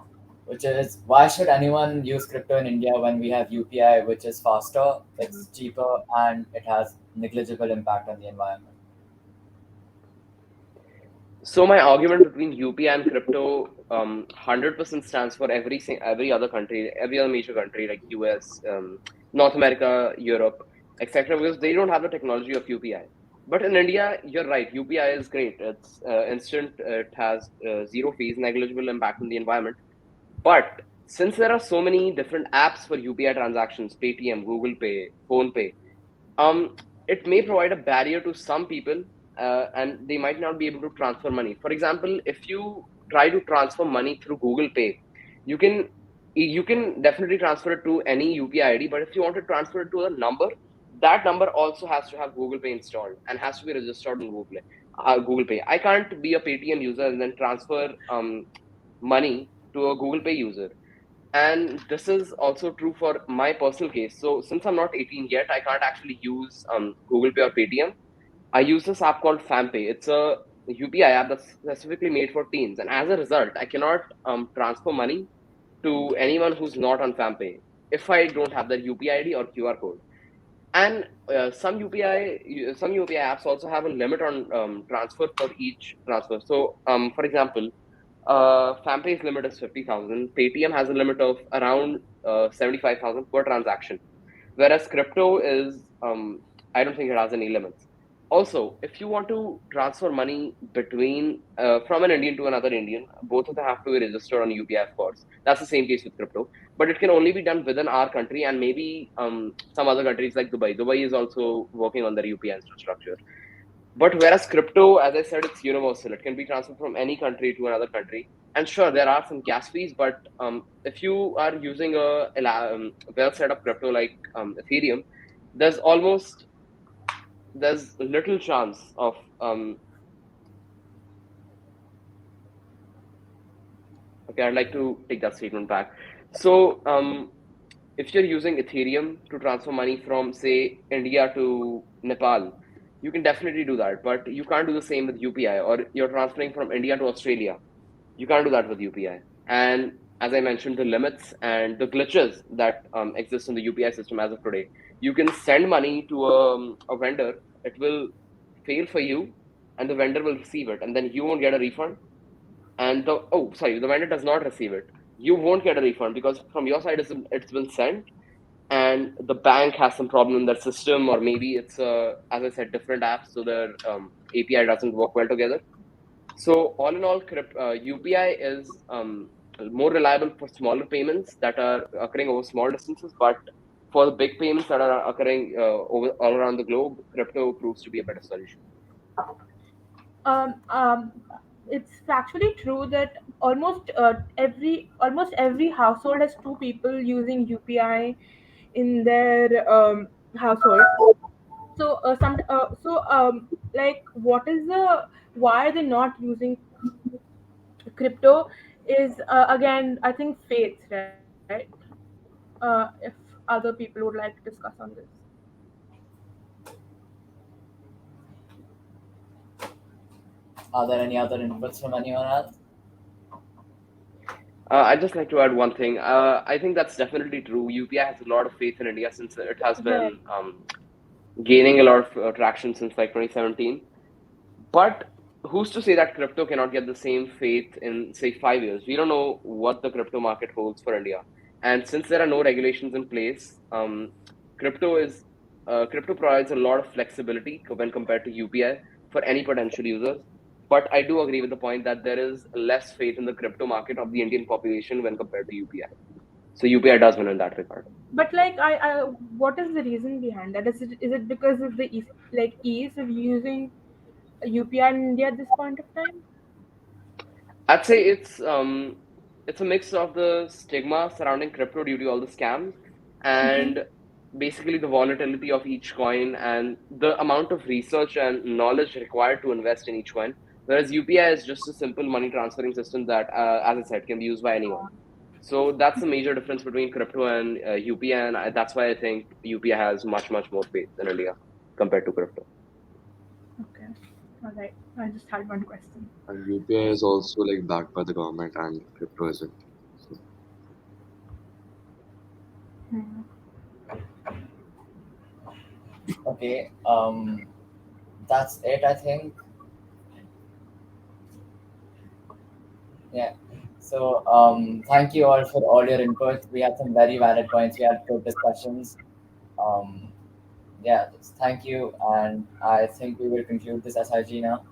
which is why should anyone use crypto in India when we have UPI, which is faster, it's cheaper, and it has negligible impact on the environment? So my argument between UPI and crypto, 100% stands for every other country, every other major country like US, North America, Europe, etc. Because they don't have the technology of UPI. But in India, you're right. UPI is great. It's instant. It has zero fees, negligible impact on the environment. But since there are so many different apps for UPI transactions, Paytm, Google Pay, Phone Pay, um, it may provide a barrier to some people, and they might not be able to transfer money. For example, if you try to transfer money through Google Pay, you can you can definitely transfer it to any UPI ID. But if you want to transfer it to a number, that number also has to have Google Pay installed and has to be registered on Google Play. Google Pay. I can't be a Paytm user and then transfer money to a Google Pay user. And this is also true for my personal case. So since I'm not 18 yet, I can't actually use Google Pay or Paytm. I use this app called FamPay. It's a UPI app that's specifically made for teens, and as a result, I cannot transfer money to anyone who's not on FamPay if I don't have the UPI ID or QR code. And some UPI apps also have a limit on transfer for each transfer. So, for example, FamPay's limit is 50,000. Paytm has a limit of around 75,000 per transaction, whereas crypto is, I don't think it has any limits. Also, if you want to transfer money between from an Indian to another Indian, both of them have to be registered on UPI, of course. That's the same case with crypto, but it can only be done within our country and maybe some other countries like Dubai. Dubai is also working on their UPI infrastructure. But whereas crypto, as I said, it's universal. It can be transferred from any country to another country. And sure, there are some gas fees, but if you are using a well set up crypto like Ethereum, there's almost there's little chance of okay, I'd like to take that statement back. So if you're using Ethereum to transfer money from, say, India to Nepal, you can definitely do that, but you can't do the same with UPI. Or you're transferring from India to Australia, you can't do that with UPI. And as I mentioned, the limits and the glitches that exist in the UPI system as of today, you can send money to a vendor, it will fail for you, and the vendor will receive it, and then you won't get a refund. And the vendor does not receive it. You won't get a refund because from your side it's been sent, and the bank has some problem in their system, or maybe it's as I said, different apps, so their API doesn't work well together. So all in all, UPI is more reliable for smaller payments that are occurring over small distances, but for the big payments that are occurring over all around the globe, crypto proves to be a better solution. um, um, it's factually true that almost every household has two people using UPI in their household. So like, what is the why are they not using crypto? Is again, I think, faith, right? If other people would like to discuss on this. Are there any other inputs from anyone else? I'd just like to add one thing. I think that's definitely true. UPI has a lot of faith in India since it has Right. been gaining a lot of traction since like 2017. But who's to say that crypto cannot get the same faith in, say, 5 years? We don't know what the crypto market holds for India. And since there are no regulations in place, crypto is crypto provides a lot of flexibility when compared to UPI for any potential users. But I do agree with the point that there is less faith in the crypto market of the Indian population when compared to UPI. So UPI does win in that regard. But like, what is the reason behind that? Is it because of the ease of using UPI in India at this point of time? I'd say it's a mix of the stigma surrounding crypto due to all the scams Mm-hmm. and basically the volatility of each coin and the amount of research and knowledge required to invest in each coin. Whereas UPI is just a simple money transferring system that, as I said, can be used by anyone. So that's the major difference between crypto and UPI, and that's why I think UPI has much more faith in India compared to crypto. Okay. All right. I just had one question. And UPI is also like backed by the government and crypto isn't. So Hmm. Okay, that's it, I think. Yeah. So, thank you all for all your input. We had some very valid points. We had good discussions. Um, yeah, just thank you, and I think we will conclude this SIG now.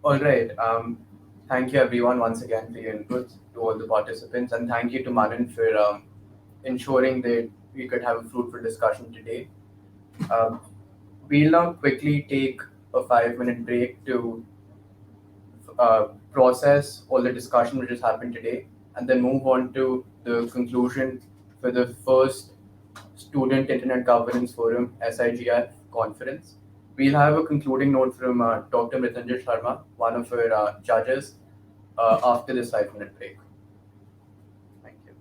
All right. Thank you everyone once again for your input to all the participants, and thank you to Manan for ensuring that we could have a fruitful discussion today. Um, we'll now quickly take a 5 minute break to process all the discussion which has happened today, and then move on to the conclusion for the first Student Internet Governance Forum SIGF conference. We'll have a concluding note from Dr. Mrityunjay Sharma, one of our judges, after this 5 minute break. Thank you.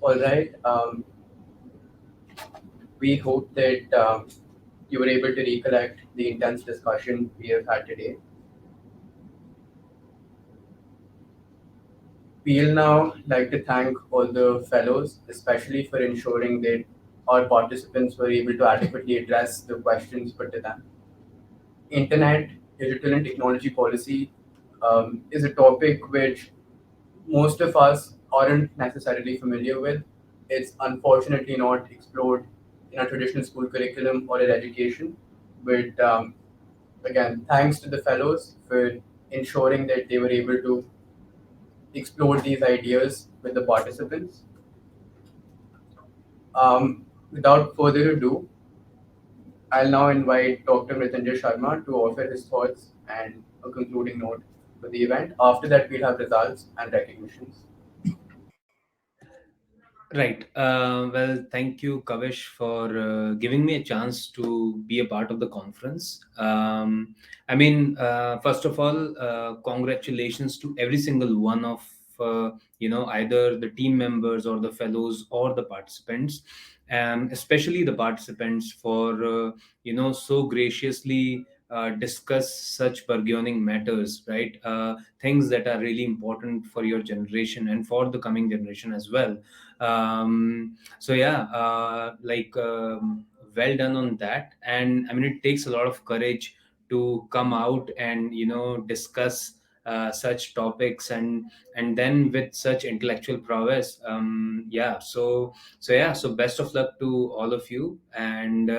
All right. We hope that you were able to recollect the intense discussion we have had today. We'll now like to thank all the fellows, especially for ensuring that our participants were able to adequately address the questions put to them. Internet, digital, and technology policy is a topic which most of us aren't necessarily familiar with. It's unfortunately not explored in a traditional school curriculum or in education. But again, thanks to the fellows for ensuring that they were able to explore these ideas with the participants. Without further ado, I'll now invite Dr. Mrityunjay Sharma to offer his thoughts and a concluding note for the event. After that, we'll have results and recognitions. Right. Well, thank you, Kavish, for giving me a chance to be a part of the conference. First of all, congratulations to every single one of either the team members or the fellows or the participants, especially the participants for so graciously discuss such burgeoning matters, right? Things that are really important for your generation and for the coming generation as well. So yeah, well done on that. And I mean, it takes a lot of courage to come out and discuss such topics, and then with such intellectual prowess. So best of luck to all of you, and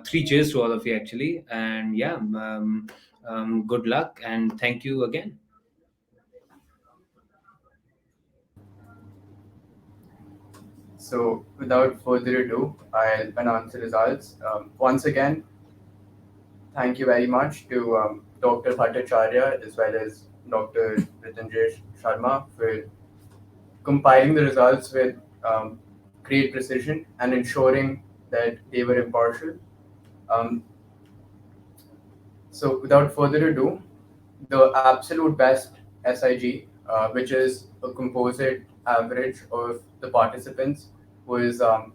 three cheers to all of you actually. And yeah, good luck and thank you again. So, without further ado, I'll announce the results. Once again, thank you very much to Dr. Bhattacharya as well as Dr. Ritanjay Sharma for compiling the results with great precision and ensuring that they were impartial. Um, so, without further ado, the absolute best SIG, which is a composite average of the participants, was the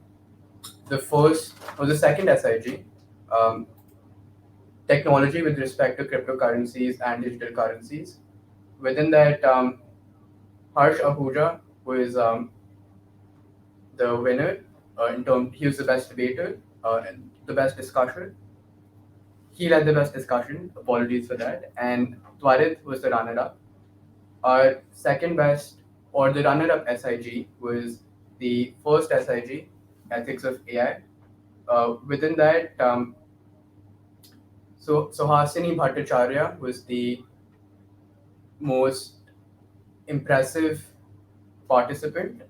second SIG, um, technology with respect to cryptocurrencies and digital currencies. Within that, Harsh Ahuja was the winner. He was the best debater and the best discussion. He led the best discussion. Apologies for that. And Twarit was the runner-up. Our second best, or the runner-up SIG, was the first SIG, Ethics of AI. Within that, so Hasini Bhattacharya was the most impressive participant,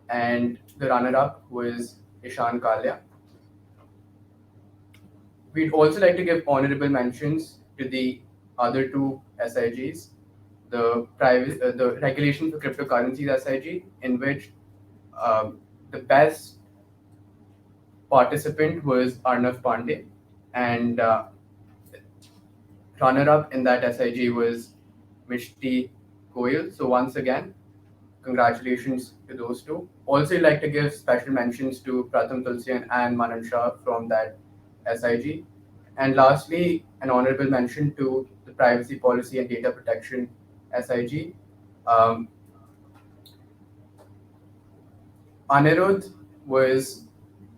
and the runner-up was Ishan Kalia. We'd also like to give honorable mentions to the other two SIGs, the regulation for cryptocurrencies SIG, in which the best participant was Arnav Pandey, and runner-up in that SIG was Mishti Goyal. So once again, congratulations to those two. Also, I'd like to give special mentions to Pratham Tulsian and Manan Shah from that SIG. And lastly, an honorable mention to the Privacy Policy and Data Protection SIG. Um, Anirudh was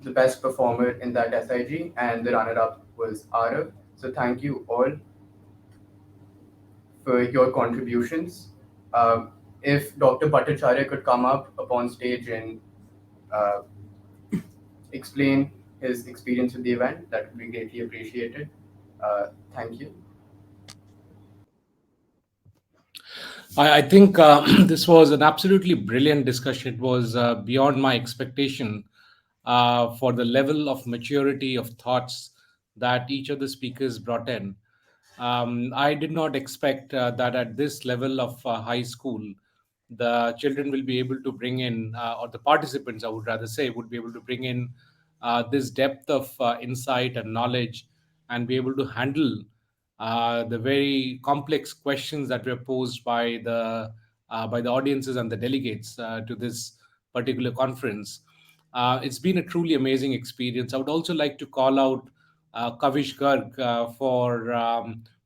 the best performer in that SIG, and the runner-up was Arav. So thank you all for your contributions. If Dr. Bhattacharya could come up upon stage and uh, explain his experience with the event, that would be greatly appreciated. Thank you. I think this was an absolutely brilliant discussion. It was beyond my expectation for the level of maturity of thoughts that each of the speakers brought in. I did not expect that at this level of high school, the children will be able to bring in, or the participants, I would rather say, would be able to bring in this depth of insight and knowledge and be able to handle the very complex questions that were posed by the audiences and the delegates to this particular conference. It's been a truly amazing experience. I would also like to call out Kavish Garg for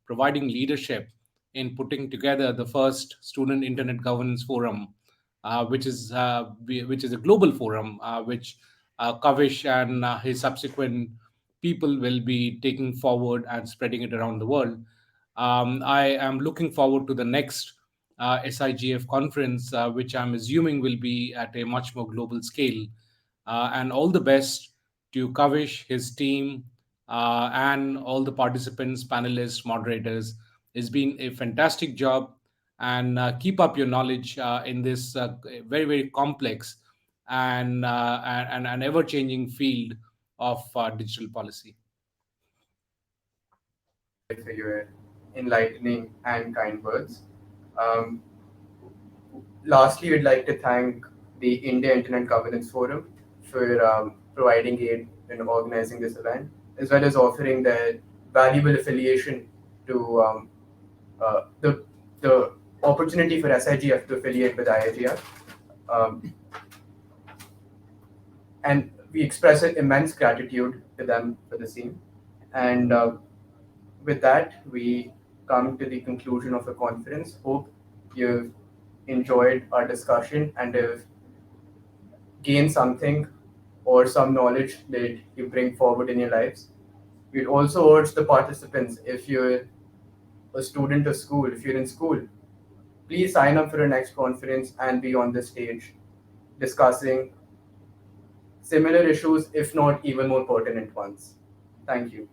providing leadership in putting together the first Student Internet Governance Forum, which is a global forum, which Kavish and his subsequent people will be taking forward and spreading it around the world. I am looking forward to the next SIGF conference, which I'm assuming will be at a much more global scale. And all the best to Kavish, his team, and all the participants, panelists, moderators. It's been a fantastic job, and keep up your knowledge in this very, very complex and ever changing field of digital policy. For your enlightening and kind words. Um, Lastly, we'd like to thank the India Internet Governance Forum for providing aid in organizing this event, as well as offering their valuable affiliation to the opportunity for SIGF to affiliate with IIGR. Um, and we express an immense gratitude to them for the same. And with that, we come to the conclusion of the conference. Hope you've enjoyed our discussion and have gained something or some knowledge that you bring forward in your lives. We'd also urge the participants, if you're a student of school, if you're in school, please sign up for the next conference and be on the stage discussing similar issues, if not even more pertinent ones. Thank you.